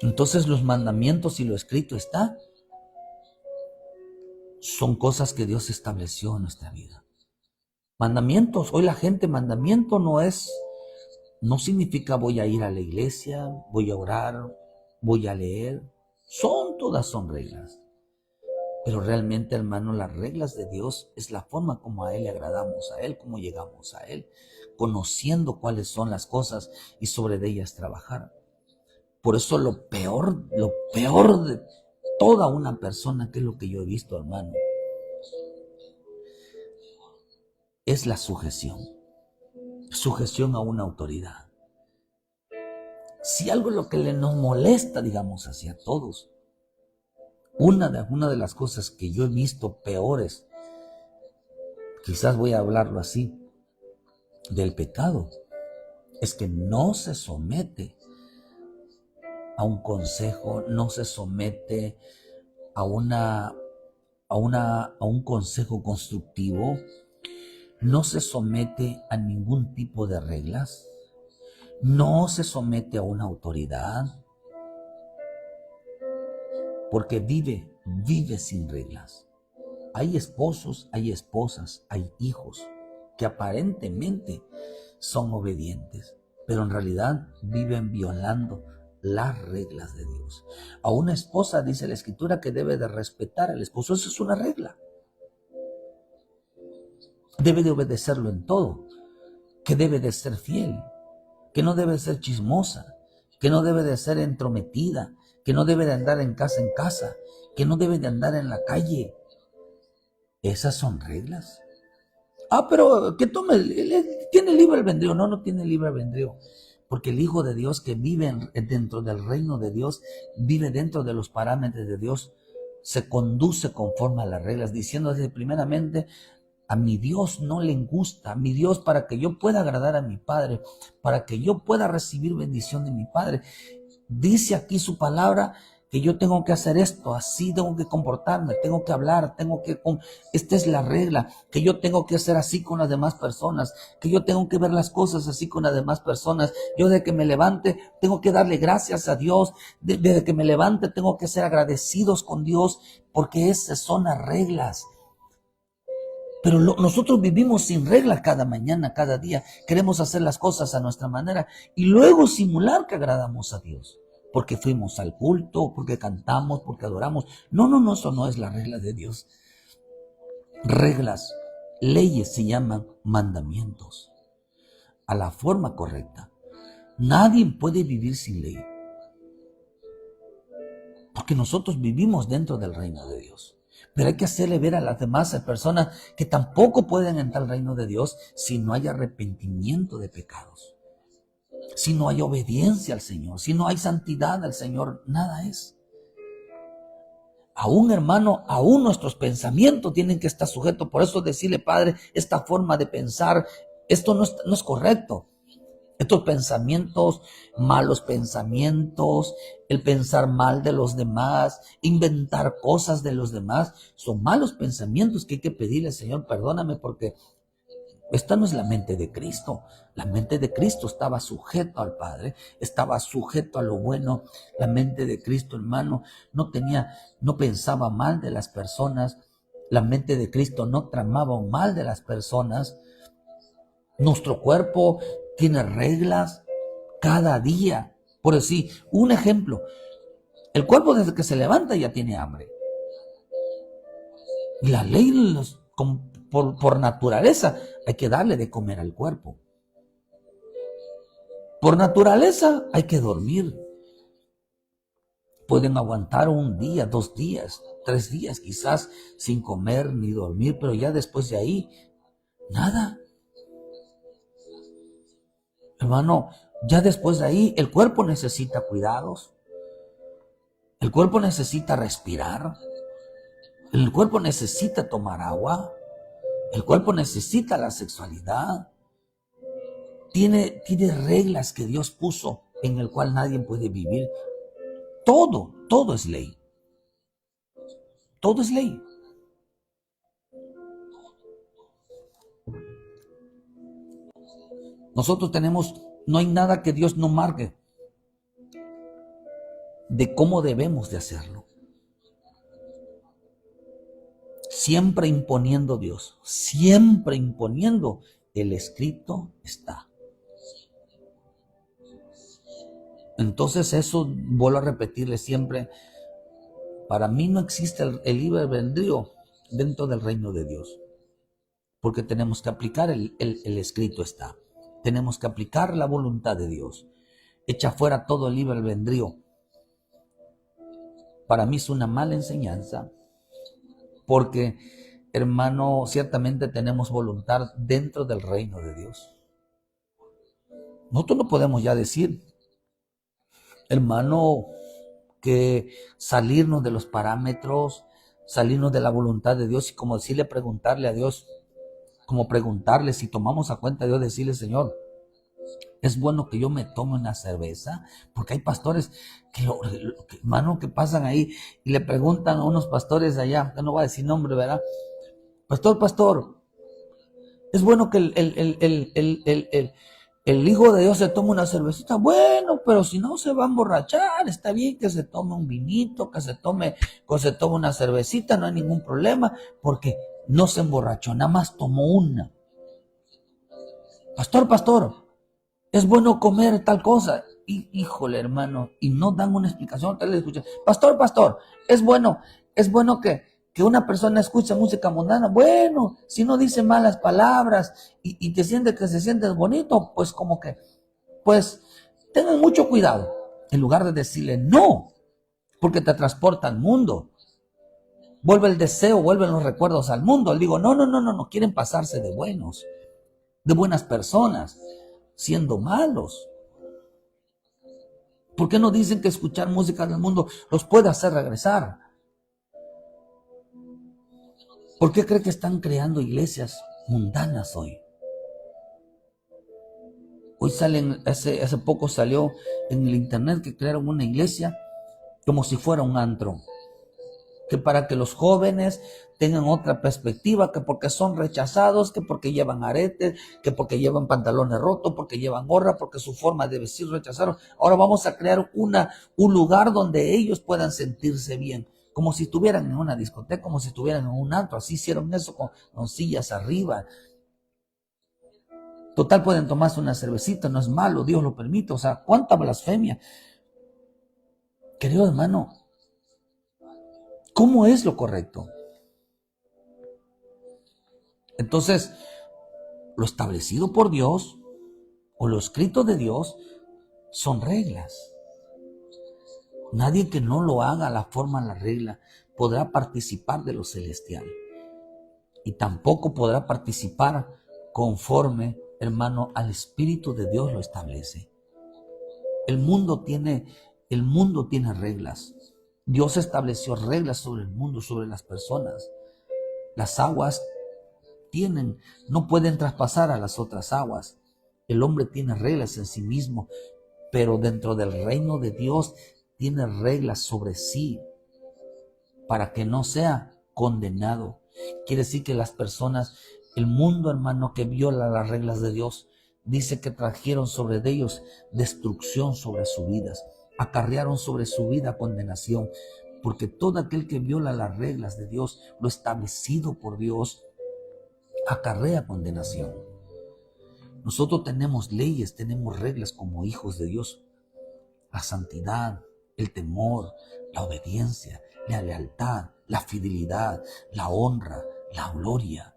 Entonces los mandamientos y lo escrito está, son cosas que Dios estableció en nuestra vida. Mandamientos, hoy la gente, mandamiento no significa voy a ir a la iglesia, voy a orar, voy a leer. Todas son reglas. Pero realmente, hermano, las reglas de Dios es la forma como a Él le agradamos a Él, cómo llegamos a Él, conociendo cuáles son las cosas y sobre ellas trabajar. Por eso lo peor de toda una persona, que es lo que yo he visto, hermano, es la sujeción. Sujeción a una autoridad. Si algo es lo que nos molesta, digamos así, a todos, una de las cosas que yo he visto peores, quizás voy a hablarlo así, del pecado, es que no se somete a un consejo, no se somete a un consejo constructivo, no se somete a ningún tipo de reglas, no se somete a una autoridad, porque vive sin reglas. Hay esposos, hay esposas, hay hijos que aparentemente son obedientes, pero en realidad viven violando las reglas de Dios. A una esposa dice la Escritura que debe de respetar al esposo. Eso es una regla. Debe de obedecerlo en todo, que debe de ser fiel, que no debe ser chismosa, que no debe de ser entrometida, que no debe de andar en casa, que no debe de andar en la calle. Esas son reglas. Pero que tome, tiene libre albedrío. No tiene libre albedrío. Porque el Hijo de Dios que vive dentro del reino de Dios, vive dentro de los parámetros de Dios, se conduce conforme a las reglas, diciendo primeramente, a mi Dios no le gusta, a mi Dios, para que yo pueda agradar a mi Padre, para que yo pueda recibir bendición de mi Padre. Dice aquí su palabra que yo tengo que hacer esto, así tengo que comportarme, tengo que hablar, esta es la regla, que yo tengo que hacer así con las demás personas, que yo tengo que ver las cosas así con las demás personas. Yo desde que me levante tengo que darle gracias a Dios, desde que me levante tengo que ser agradecidos con Dios, porque esas son las reglas. Pero nosotros vivimos sin reglas cada mañana, cada día. Queremos hacer las cosas a nuestra manera y luego simular que agradamos a Dios. Porque fuimos al culto, porque cantamos, porque adoramos. No, eso no es la regla de Dios. Reglas, leyes se llaman mandamientos. A la forma correcta. Nadie puede vivir sin ley. Porque nosotros vivimos dentro del reino de Dios. Pero hay que hacerle ver a las demás personas que tampoco pueden entrar al reino de Dios si no hay arrepentimiento de pecados, si no hay obediencia al Señor, si no hay santidad al Señor, nada es. Aún, hermano, aún nuestros pensamientos tienen que estar sujetos. Por eso decirle, Padre, esta forma de pensar, esto no es correcto. Estos pensamientos, malos pensamientos, el pensar mal de los demás, inventar cosas de los demás, son malos pensamientos que hay que pedirle, Señor, perdóname, porque esta no es la mente de Cristo. La mente de Cristo estaba sujeto al Padre, estaba sujeto a lo bueno. La mente de Cristo, hermano, no pensaba mal de las personas. La mente de Cristo no tramaba un mal de las personas. Nuestro cuerpo tiene reglas cada día. Por decir, un ejemplo, el cuerpo desde que se levanta ya tiene hambre. Y la ley, por naturaleza, hay que darle de comer al cuerpo. Por naturaleza hay que dormir. Pueden aguantar un día, 2 días, 3 días quizás sin comer ni dormir, pero ya después de ahí, nada. Hermano, ya después de ahí el cuerpo necesita cuidados. El cuerpo necesita respirar. El cuerpo necesita tomar agua. El cuerpo necesita la sexualidad. Tiene reglas que Dios puso en el cual nadie puede vivir. Todo es ley. Todo es ley. Nosotros no hay nada que Dios no marque de cómo debemos de hacerlo. Siempre imponiendo Dios, siempre imponiendo, el escrito está. Entonces eso, vuelvo a repetirle siempre, para mí no existe el libre albedrío dentro del reino de Dios, porque tenemos que aplicar el escrito está. Tenemos que aplicar la voluntad de Dios. Echa fuera todo el libre albedrío. Para mí es una mala enseñanza, porque, hermano, ciertamente tenemos voluntad dentro del reino de Dios. Nosotros no podemos ya decir, hermano, que salirnos de los parámetros, salirnos de la voluntad de Dios y como decirle, preguntarle a Dios, como preguntarle si tomamos a cuenta de Dios, decirle, Señor, es bueno que yo me tome una cerveza, porque hay pastores hermano, que pasan ahí y le preguntan a unos pastores de allá, que no voy a decir nombre, ¿verdad? Pastor, es bueno que el Hijo de Dios se tome una cervecita. Bueno, pero si no se va a emborrachar, está bien que se tome un vinito, que se tome una cervecita, no hay ningún problema, porque no se emborrachó, nada más tomó una. Pastor, es bueno comer tal cosa. Y, híjole, hermano, y no dan una explicación. Tal vez escuchan, pastor, es bueno que una persona escuche música mundana. Bueno, si no dice malas palabras y te sientes que se sientes bonito, pues como que, pues tengan mucho cuidado. En lugar de decirle no, porque te transporta al mundo. Vuelve el deseo, vuelven los recuerdos al mundo. Le digo, no, quieren pasarse de buenos, de buenas personas, siendo malos. ¿Por qué no dicen que escuchar música del mundo los puede hacer regresar? ¿Por qué cree que están creando iglesias mundanas hoy? Hoy hace poco salió en el internet que crearon una iglesia como si fuera un antro. Que para que los jóvenes tengan otra perspectiva, que porque son rechazados, que porque llevan aretes, que porque llevan pantalones rotos, porque llevan gorra, porque su forma de vestir rechazaron. Ahora vamos a crear un lugar donde ellos puedan sentirse bien, como si estuvieran en una discoteca, como si estuvieran en un antro. Así hicieron eso con sillas arriba. Total, pueden tomarse una cervecita, no es malo, Dios lo permite. O sea, cuánta blasfemia. Querido hermano, ¿cómo es lo correcto? Entonces, lo establecido por Dios o lo escrito de Dios son reglas. Nadie que no lo haga a la forma, la regla, podrá participar de lo celestial. Y tampoco podrá participar conforme, hermano, al Espíritu de Dios lo establece. El mundo tiene reglas. Dios estableció reglas sobre el mundo, sobre las personas. Las aguas no pueden traspasar a las otras aguas. El hombre tiene reglas en sí mismo, pero dentro del reino de Dios tiene reglas sobre sí para que no sea condenado. Quiere decir que las personas, el mundo, hermano, que viola las reglas de Dios, dice que trajeron sobre ellos destrucción sobre sus vidas, acarrearon sobre su vida condenación, porque todo aquel que viola las reglas de Dios, lo establecido por Dios, acarrea condenación. Nosotros tenemos leyes, tenemos reglas como hijos de Dios. La santidad, el temor, la obediencia, la lealtad, la fidelidad, la honra, la gloria,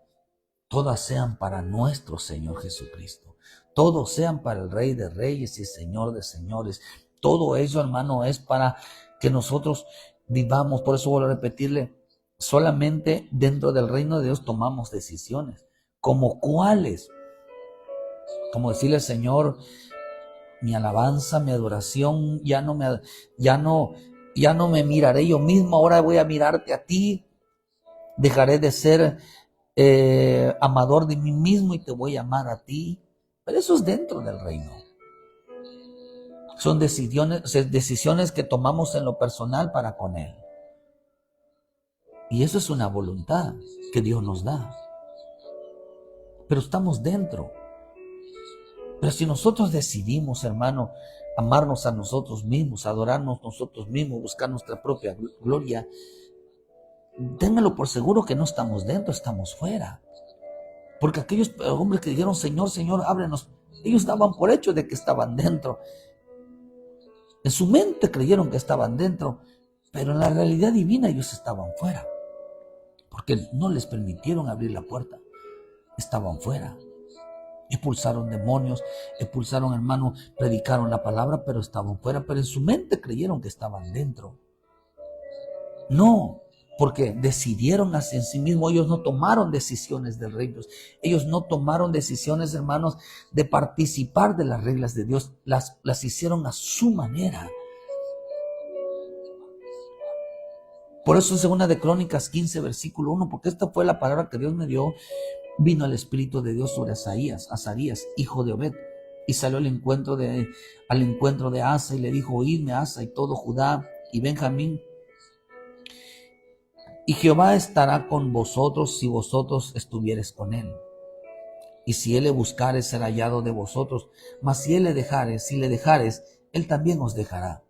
todas sean para nuestro Señor Jesucristo. Todos sean para el Rey de Reyes y Señor de Señores. Todo eso, hermano, es para que nosotros vivamos. Por eso vuelvo a repetirle, solamente dentro del reino de Dios tomamos decisiones. ¿Como cuáles? Como decirle al Señor, mi alabanza, mi adoración, ya no me miraré yo mismo, ahora voy a mirarte a ti. Dejaré de ser amador de mí mismo y te voy a amar a ti. Pero eso es dentro del reino. Son decisiones que tomamos en lo personal para con Él. Y eso es una voluntad que Dios nos da. Pero estamos dentro. Pero si nosotros decidimos, hermano, amarnos a nosotros mismos, adorarnos nosotros mismos, buscar nuestra propia gloria, ténganlo por seguro que no estamos dentro, estamos fuera. Porque aquellos hombres que dijeron, Señor, Señor, ábrenos, ellos daban por hecho de que estaban dentro. En su mente creyeron que estaban dentro, pero en la realidad divina ellos estaban fuera. Porque no les permitieron abrir la puerta. Estaban fuera. Expulsaron demonios, expulsaron hermanos, predicaron la palabra, pero estaban fuera. Pero en su mente creyeron que estaban dentro. No, porque decidieron hacia sí mismos. Ellos no tomaron decisiones del reino. Ellos no tomaron decisiones, hermanos, de participar de las reglas de Dios. Las hicieron a su manera. Por eso en 2 de Crónicas 15, versículo 1, porque esta fue la palabra que Dios me dio, vino el Espíritu de Dios sobre Azarías, hijo de Obed, y salió al encuentro de Asa y le dijo, oídme Asa y todo Judá y Benjamín, y Jehová estará con vosotros si vosotros estuviereis con él. Y si él le buscare, será hallado de vosotros, mas si le dejares, él también os dejará.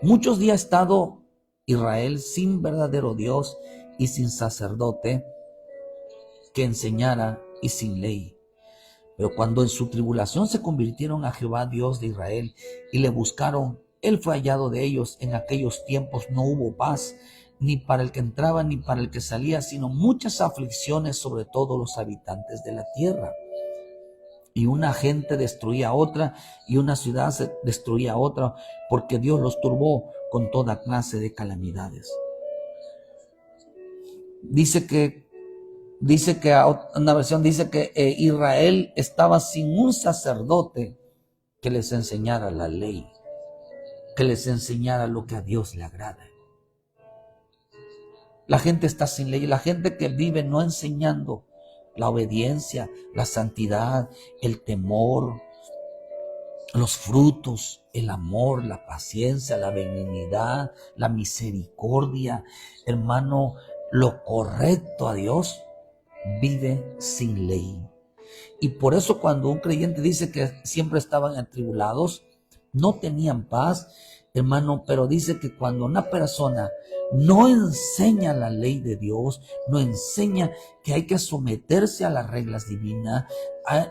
Muchos días ha estado Israel sin verdadero Dios y sin sacerdote que enseñara y sin ley. Pero cuando en su tribulación se convirtieron a Jehová Dios de Israel y le buscaron, él fue hallado de ellos. En aquellos tiempos no hubo paz, ni para el que entraba ni para el que salía, sino muchas aflicciones sobre todos los habitantes de la tierra. Y una gente destruía a otra, y una ciudad se destruía a otra, porque Dios los turbó con toda clase de calamidades. Dice que una versión dice que Israel estaba sin un sacerdote que les enseñara la ley, que les enseñara lo que a Dios le agrada. La gente está sin ley, la gente que vive no enseñando la obediencia, la santidad, el temor, los frutos, el amor, la paciencia, la benignidad, la misericordia, hermano, lo correcto a Dios, vive sin ley. Y por eso cuando un creyente dice que siempre estaban atribulados, no tenían paz, hermano, pero dice que cuando una persona no enseña la ley de Dios, no enseña que hay que someterse a las reglas divinas,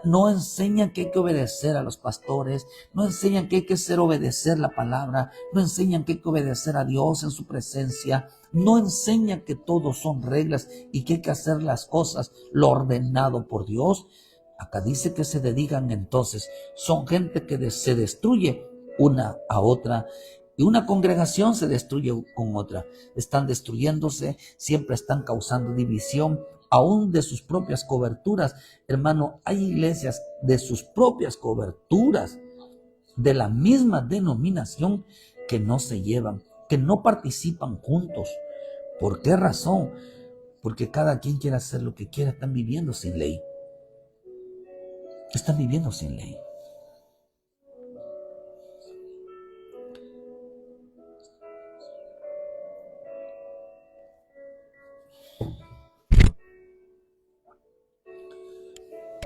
no enseñan que hay que obedecer a los pastores, no enseñan que hay que obedecer la palabra, no enseñan que hay que obedecer a Dios en su presencia, no enseñan que todos son reglas y que hay que hacer las cosas lo ordenado por Dios. Acá dice que se dedican entonces, son gente que se destruye una a otra, y una congregación se destruye con otra. Están destruyéndose, siempre están causando división, aún de sus propias coberturas. Hermano, hay iglesias de sus propias coberturas, de la misma denominación, que no se llevan, que no participan juntos. ¿Por qué razón? Porque cada quien quiere hacer lo que quiera. Están viviendo sin ley. Están viviendo sin ley.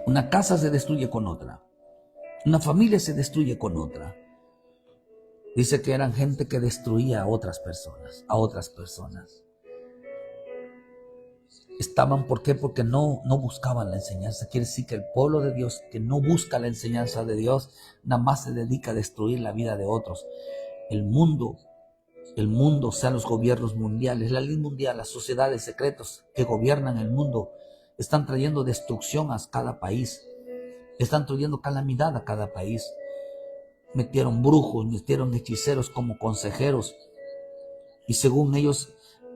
Una casa se destruye con otra. Una familia se destruye con otra. Dice que eran gente que destruía a otras personas, Estaban, ¿por qué? Porque no buscaban la enseñanza. Quiere decir que el pueblo de Dios que no busca la enseñanza de Dios, nada más se dedica a destruir la vida de otros. El mundo, o sea, los gobiernos mundiales, la ley mundial, las sociedades secretas que gobiernan el mundo, están trayendo destrucción a cada país. Están trayendo calamidad a cada país. Metieron brujos, metieron hechiceros como consejeros. Y según ellos,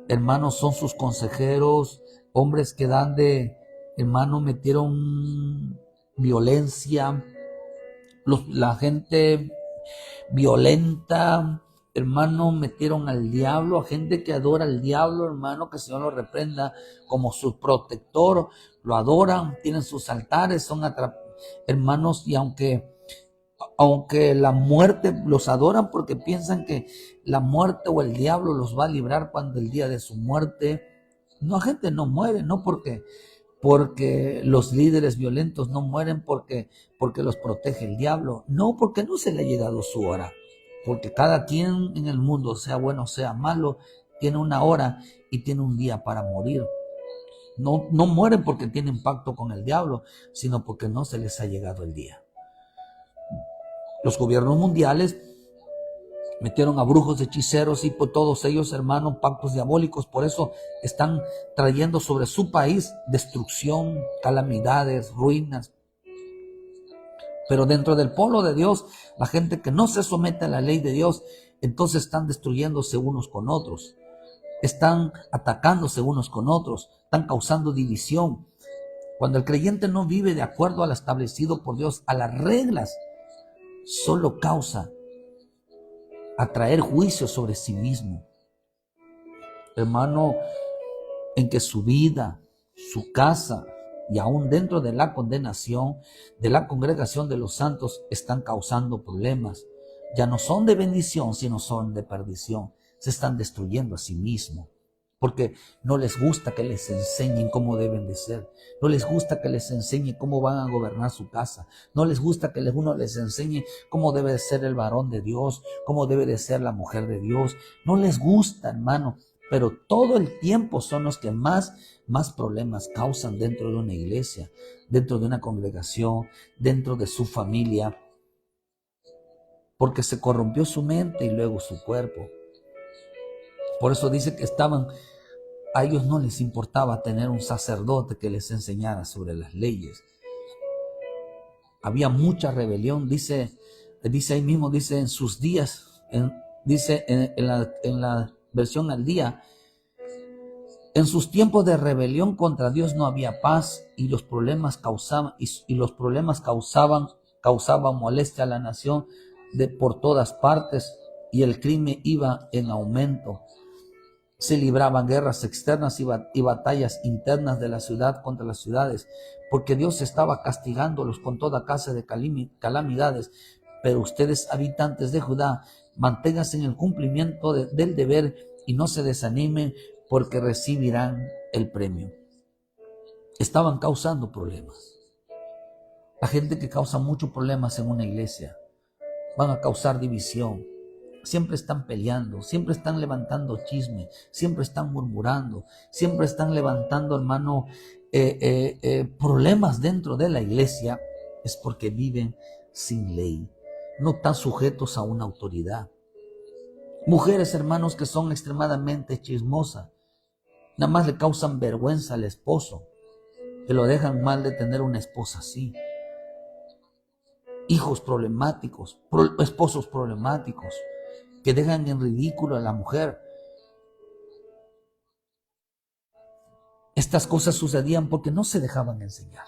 hermanos, son sus consejeros, hombres que dan de, hermano, metieron violencia, la gente violenta, hermano, metieron al diablo, a gente que adora al diablo, hermano, que el Señor lo reprenda como su protector, lo adoran, tienen sus altares, son hermanos, y aunque la muerte los adoran porque piensan que la muerte o el diablo los va a librar cuando el día de su muerte. No, la gente no muere, no porque los líderes violentos no mueren porque los protege el diablo. No, porque no se le ha llegado su hora. Porque cada quien en el mundo, sea bueno o sea malo, tiene una hora y tiene un día para morir. No mueren porque tienen pacto con el diablo, sino porque no se les ha llegado el día. Los gobiernos mundiales metieron a brujos, hechiceros y por todos ellos, hermanos, pactos diabólicos. Por eso están trayendo sobre su país destrucción, calamidades, ruinas. Pero dentro del pueblo de Dios, la gente que no se somete a la ley de Dios, entonces están destruyéndose unos con otros. Están atacándose unos con otros. Están causando división. Cuando el creyente no vive de acuerdo al establecido por Dios, a las reglas, solo causa atraer juicio sobre sí mismo. Hermano, en que su vida, su casa y aún dentro de la condenación, de la congregación de los santos, están causando problemas. Ya no son de bendición, sino son de perdición. Se están destruyendo a sí mismos. Porque no les gusta que les enseñen cómo deben de ser. No les gusta que les enseñe cómo van a gobernar su casa. No les gusta que uno les enseñe cómo debe de ser el varón de Dios, cómo debe de ser la mujer de Dios. No les gusta, hermano. Pero todo el tiempo son los que más problemas causan dentro de una iglesia, dentro de una congregación, dentro de su familia. Porque se corrompió su mente y luego su cuerpo. Por eso dice que a ellos no les importaba tener un sacerdote que les enseñara sobre las leyes. Había mucha rebelión, dice ahí mismo, dice en sus días, dice en la versión al día, en sus tiempos de rebelión contra Dios no había paz y los problemas causaban molestia a la nación por todas partes y el crimen iba en aumento. Se libraban guerras externas y batallas internas de la ciudad contra las ciudades, porque Dios estaba castigándolos con toda clase de calamidades. Pero ustedes, habitantes de Judá, manténganse en el cumplimiento del deber y no se desanimen, porque recibirán el premio. Estaban causando problemas. La gente que causa muchos problemas en una iglesia van a causar división. Siempre están peleando, siempre están levantando chisme, siempre están murmurando, siempre están levantando, hermano, problemas dentro de la iglesia. Es porque viven sin ley, no están sujetos a una autoridad. Mujeres, hermanos, que son extremadamente chismosas, nada más le causan vergüenza al esposo, que lo dejan mal de tener una esposa así. Hijos problemáticos, esposos problemáticos, que dejan en ridículo a la mujer. Estas cosas sucedían porque no se dejaban enseñar.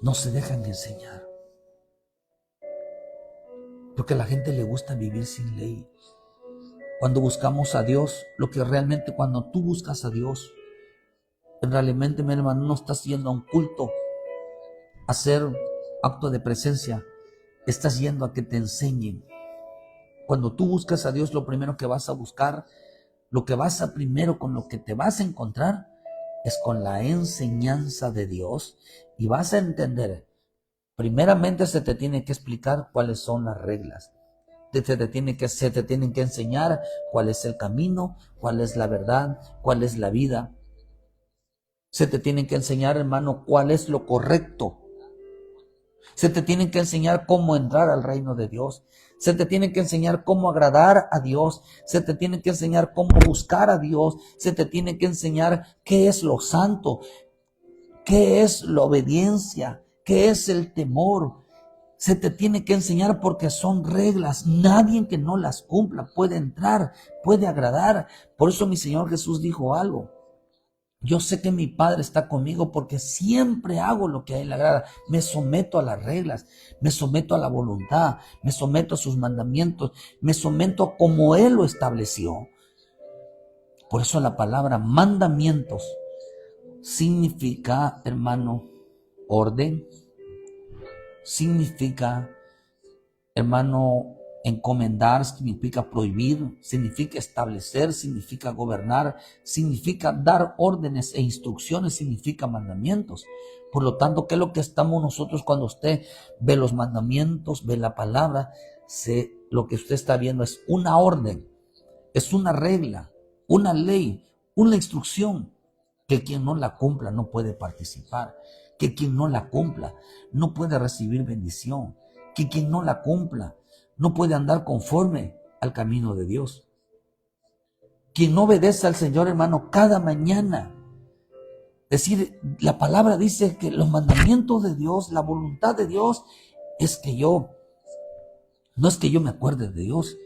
No se dejan enseñar. Porque a la gente le gusta vivir sin ley. Cuando buscamos a Dios, cuando tú buscas a Dios, realmente, mi hermano, no estás yendo a un culto, a hacer acto de presencia. Estás yendo a que te enseñen. Cuando tú buscas a Dios, lo primero que vas a buscar, primero con lo que te vas a encontrar, es con la enseñanza de Dios. Y vas a entender, primeramente se te tiene que explicar cuáles son las reglas. Se te tienen que enseñar cuál es el camino, cuál es la verdad, cuál es la vida. Se te tienen que enseñar, hermano, cuál es lo correcto. Se te tienen que enseñar cómo entrar al reino de Dios. Se te tiene que enseñar cómo agradar a Dios. Se te tiene que enseñar cómo buscar a Dios. Se te tiene que enseñar qué es lo santo. ¿Qué es la obediencia? ¿Qué es el temor? Se te tiene que enseñar porque son reglas. Nadie que no las cumpla puede entrar, puede agradar. Por eso mi Señor Jesús dijo algo. Yo sé que mi Padre está conmigo porque siempre hago lo que a Él le agrada. Me someto a las reglas, me someto a la voluntad, me someto a sus mandamientos, me someto como Él lo estableció. Por eso la palabra mandamientos significa, hermano, orden, significa, hermano, encomendar, significa prohibir, significa establecer, significa gobernar, significa dar órdenes e instrucciones, significa mandamientos. Por lo tanto, ¿qué es lo que estamos nosotros cuando usted ve los mandamientos, ve la palabra? Lo que usted está viendo es una orden, es una regla, una ley, una instrucción, que quien no la cumpla no puede participar, que quien no la cumpla no puede recibir bendición, que quien no la cumpla no puede andar conforme al camino de Dios. Quien no obedece al Señor, hermano, cada mañana, decir, la palabra dice que los mandamientos de Dios, la voluntad de Dios es que no es que yo me acuerde de Dios,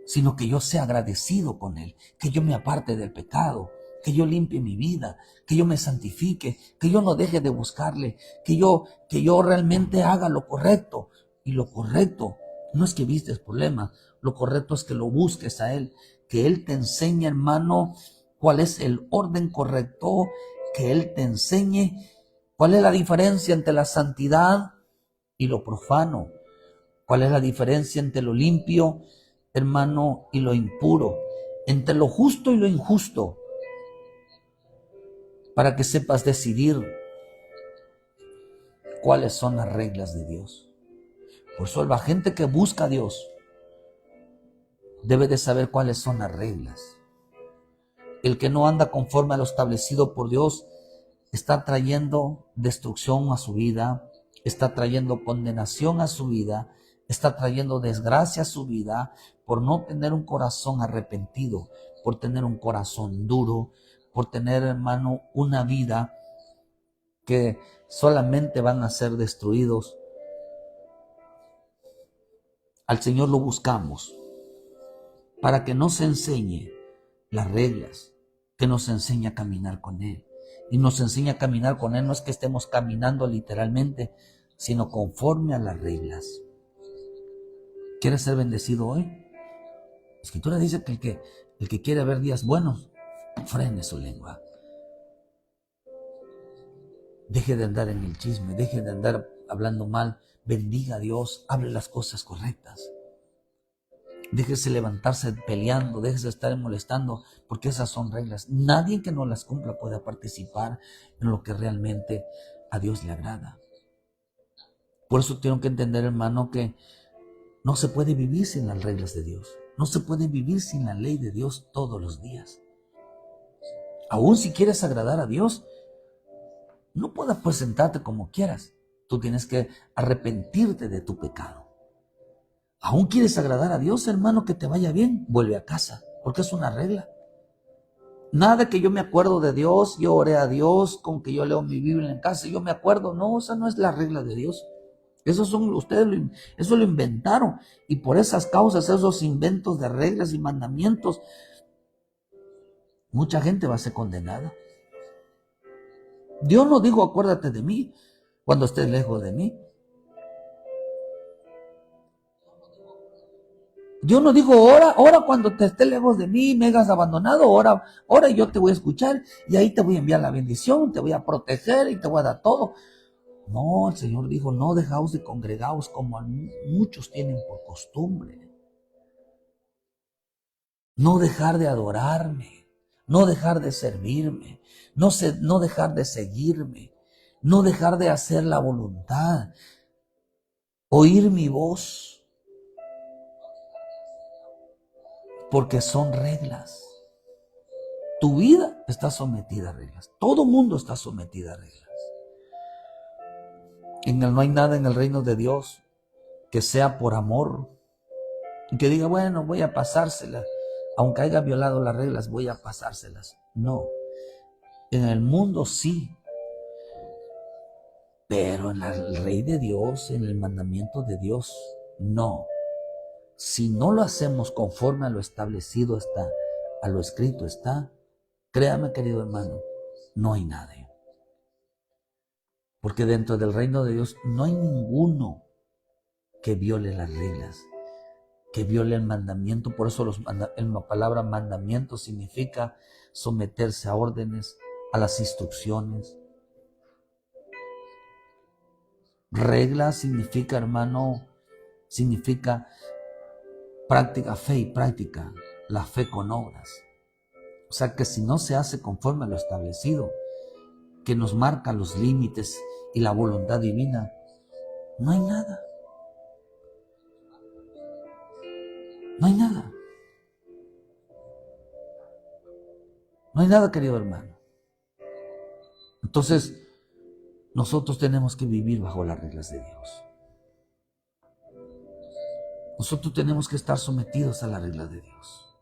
sino que yo sea agradecido con Él, que yo me aparte del pecado, que yo limpie mi vida, que yo me santifique, que yo no deje de buscarle, que yo realmente haga lo correcto. Y lo correcto no es que vistes problemas, lo correcto es que lo busques a Él, que Él te enseñe, hermano, cuál es el orden correcto, que Él te enseñe cuál es la diferencia entre la santidad y lo profano, cuál es la diferencia entre lo limpio, hermano, y lo impuro, entre lo justo y lo injusto, para que sepas decidir cuáles son las reglas de Dios. Por eso la gente que busca a Dios debe de saber cuáles son las reglas. El que no anda conforme a lo establecido por Dios está trayendo destrucción a su vida, está trayendo condenación a su vida, está trayendo desgracia a su vida por no tener un corazón arrepentido, por tener un corazón duro, por tener, hermano, una vida que solamente van a ser destruidos. Al Señor lo buscamos para que nos enseñe las reglas, que nos enseñe a caminar con Él. Y nos enseña a caminar con Él, no es que estemos caminando literalmente, sino conforme a las reglas. ¿Quieres ser bendecido hoy? La Escritura dice que el que quiere ver días buenos, frene su lengua. Deje de andar en el chisme, deje de andar hablando mal, bendiga a Dios, hable las cosas correctas. Déjese levantarse peleando, déjese estar molestando, porque esas son reglas. Nadie que no las cumpla pueda participar en lo que realmente a Dios le agrada. Por eso tengo que entender, hermano, que no se puede vivir sin las reglas de Dios. No se puede vivir sin la ley de Dios todos los días. Aún si quieres agradar a Dios, no puedas presentarte como quieras. Tú tienes que arrepentirte de tu pecado. ¿Aún quieres agradar a Dios, hermano, que te vaya bien? Vuelve a casa, porque es una regla. Nada que yo me acuerdo de Dios, yo oré a Dios, con que yo leo mi Biblia en casa, yo me acuerdo. No, esa no es la regla de Dios. Eso lo inventaron. Y por esas causas, esos inventos de reglas y mandamientos, mucha gente va a ser condenada. Dios no dijo, acuérdate de mí cuando estés lejos de mí. Dios no dijo, ora cuando te estés lejos de mí, me hagas abandonado, ora y yo te voy a escuchar y ahí te voy a enviar la bendición, te voy a proteger y te voy a dar todo. No, el Señor dijo, no dejaos de congregaos como muchos tienen por costumbre. No dejar de adorarme, no dejar de servirme, no dejar de seguirme, no dejar de hacer la voluntad, oír mi voz. Porque son reglas. Tu vida está sometida a reglas. Todo mundo está sometido a reglas. No hay nada en el reino de Dios que sea por amor. Y que diga, bueno, voy a pasárselas. Aunque haya violado las reglas, voy a pasárselas. No. En el mundo sí. Pero en el Rey de Dios, en el mandamiento de Dios, no. Si no lo hacemos conforme a lo establecido está, a lo escrito está, créame, querido hermano, no hay nadie. Porque dentro del reino de Dios no hay ninguno que viole las reglas, que viole el mandamiento. Por eso la palabra mandamiento significa someterse a órdenes, a las instrucciones. Regla significa, hermano, significa práctica, fe y práctica, la fe con obras. O sea que si no se hace conforme a lo establecido, que nos marca los límites y la voluntad divina, no hay nada. No hay nada. No hay nada, querido hermano. Entonces, nosotros tenemos que vivir bajo las reglas de Dios. Nosotros tenemos que estar sometidos a las reglas de Dios.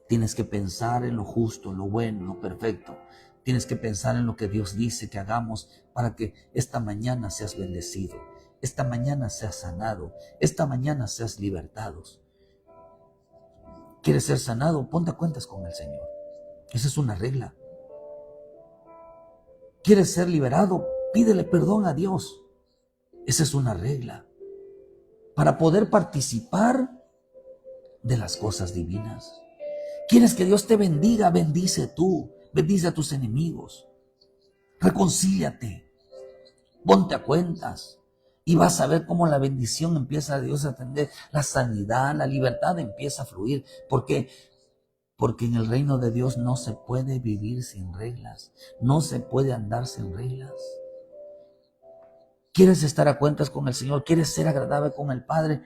Tienes que pensar en lo justo, en lo bueno, en lo perfecto. Tienes que pensar en lo que Dios dice que hagamos para que esta mañana seas bendecido, esta mañana seas sanado, esta mañana seas libertado. ¿Quieres ser sanado? Ponte a cuentas con el Señor. Esa es una regla. ¿Quieres ser liberado? Pídele perdón a Dios. Esa es una regla. Para poder participar de las cosas divinas. ¿Quieres que Dios te bendiga? Bendice tú. Bendice a tus enemigos. Reconcíliate. Ponte a cuentas. Y vas a ver cómo la bendición empieza a Dios a atender. La sanidad, la libertad empieza a fluir. ¿Por qué? Porque en el reino de Dios no se puede vivir sin reglas. No se puede andar sin reglas. ¿Quieres estar a cuentas con el Señor? ¿Quieres ser agradable con el Padre?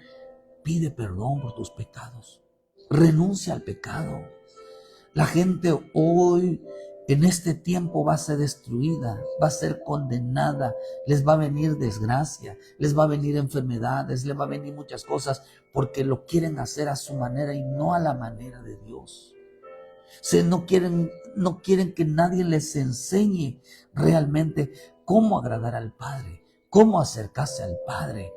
Pide perdón por tus pecados. Renuncia al pecado. La gente hoy, en este tiempo, va a ser destruida, va a ser condenada. Les va a venir desgracia, les va a venir enfermedades, les va a venir muchas cosas, porque lo quieren hacer a su manera y no a la manera de Dios. No quieren que nadie les enseñe realmente cómo agradar al Padre, cómo acercarse al Padre.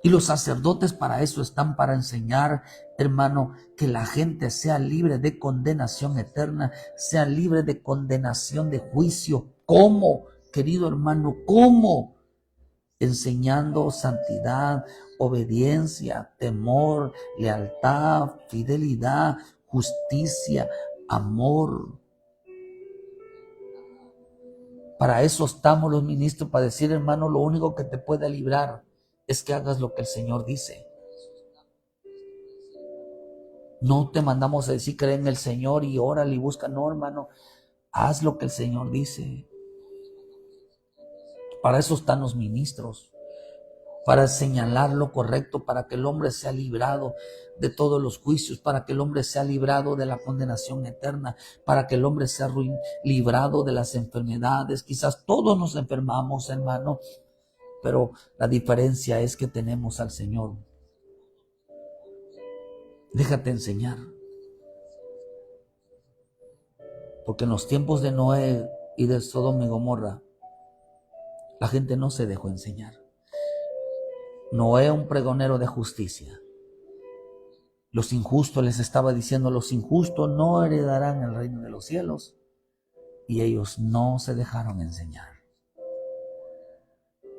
Y los sacerdotes para eso están, para enseñar, hermano, que la gente sea libre de condenación eterna, sea libre de condenación de juicio. ¿Cómo, querido hermano? ¿Cómo? Enseñando santidad, obediencia, temor, lealtad, fidelidad, justicia, amor. Para eso estamos los ministros, para decir, hermano, lo único que te puede librar es que hagas lo que el Señor dice. No te mandamos a decir cree en el Señor y órale y busca. No, hermano, haz lo que el Señor dice. Para eso están los ministros, para señalar lo correcto, para que el hombre sea librado de todos los juicios, para que el hombre sea librado de la condenación eterna, para que el hombre sea librado de las enfermedades. Quizás todos nos enfermamos, hermano, pero la diferencia es que tenemos al Señor. Déjate enseñar. Porque en los tiempos de Noé y de Sodoma y Gomorra, la gente no se dejó enseñar. Noé, un pregonero de justicia. Los injustos les estaba diciendo, los injustos no heredarán el reino de los cielos. Y ellos no se dejaron enseñar.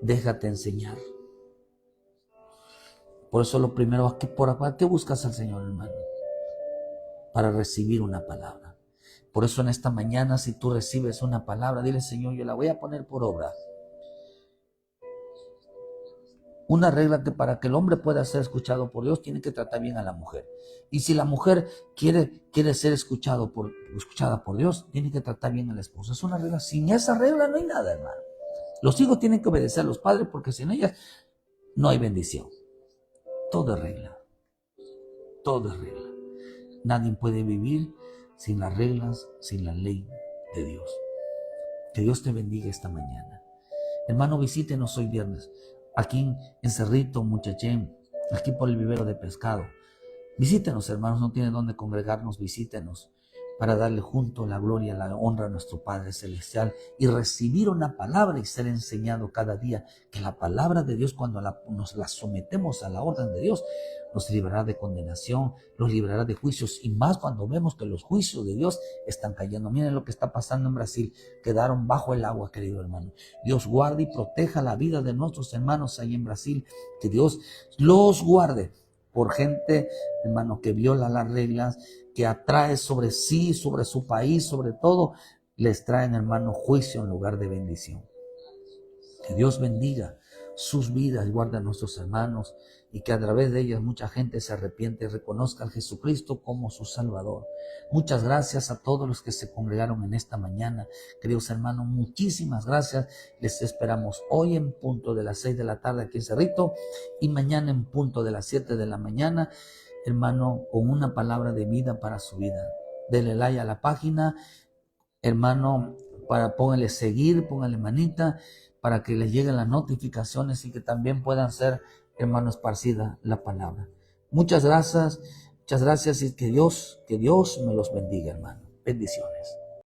Déjate enseñar. Por eso lo primero, ¿para qué buscas al Señor, hermano? Para recibir una palabra. Por eso en esta mañana, si tú recibes una palabra, dile, Señor, yo la voy a poner por obra. Una regla que para que el hombre pueda ser escuchado por Dios, tiene que tratar bien a la mujer. Y si la mujer quiere ser escuchada por Dios, tiene que tratar bien a la esposa. Es una regla. Sin esa regla no hay nada, hermano. Los hijos tienen que obedecer a los padres porque sin ellas no hay bendición. Todo es regla. Todo es regla. Nadie puede vivir sin las reglas, sin la ley de Dios. Que Dios te bendiga esta mañana. Hermano, visítenos hoy viernes. Aquí en Cerrito, Muchachén, aquí por el vivero de pescado. Visítenos, hermanos, no tienen dónde congregarnos, visítenos para darle junto la gloria, la honra a nuestro Padre Celestial y recibir una palabra y ser enseñado cada día, que la palabra de Dios, cuando nos la sometemos a la orden de Dios, nos librará de condenación, nos librará de juicios, y más cuando vemos que los juicios de Dios están cayendo. Miren lo que está pasando en Brasil, quedaron bajo el agua, querido hermano. Dios guarde y proteja la vida de nuestros hermanos ahí en Brasil, que Dios los guarde por gente, hermano, que viola las reglas, que atrae sobre sí, sobre su país, sobre todo, les traen, hermano, juicio en lugar de bendición. Que Dios bendiga sus vidas, guarde a nuestros hermanos, y que a través de ellas mucha gente se arrepiente y reconozca a Jesucristo como su Salvador. Muchas gracias a todos los que se congregaron en esta mañana. Queridos hermanos, muchísimas gracias. Les esperamos hoy en punto de las 6 de la tarde aquí en Cerrito, y mañana en punto de las 7 de la mañana, hermano, con una palabra de vida para su vida. Denle like a la página, hermano, póngale seguir, póngale manita, para que les lleguen las notificaciones y que también puedan ser, hermano, esparcida la palabra. Muchas gracias y que Dios me los bendiga, hermano. Bendiciones.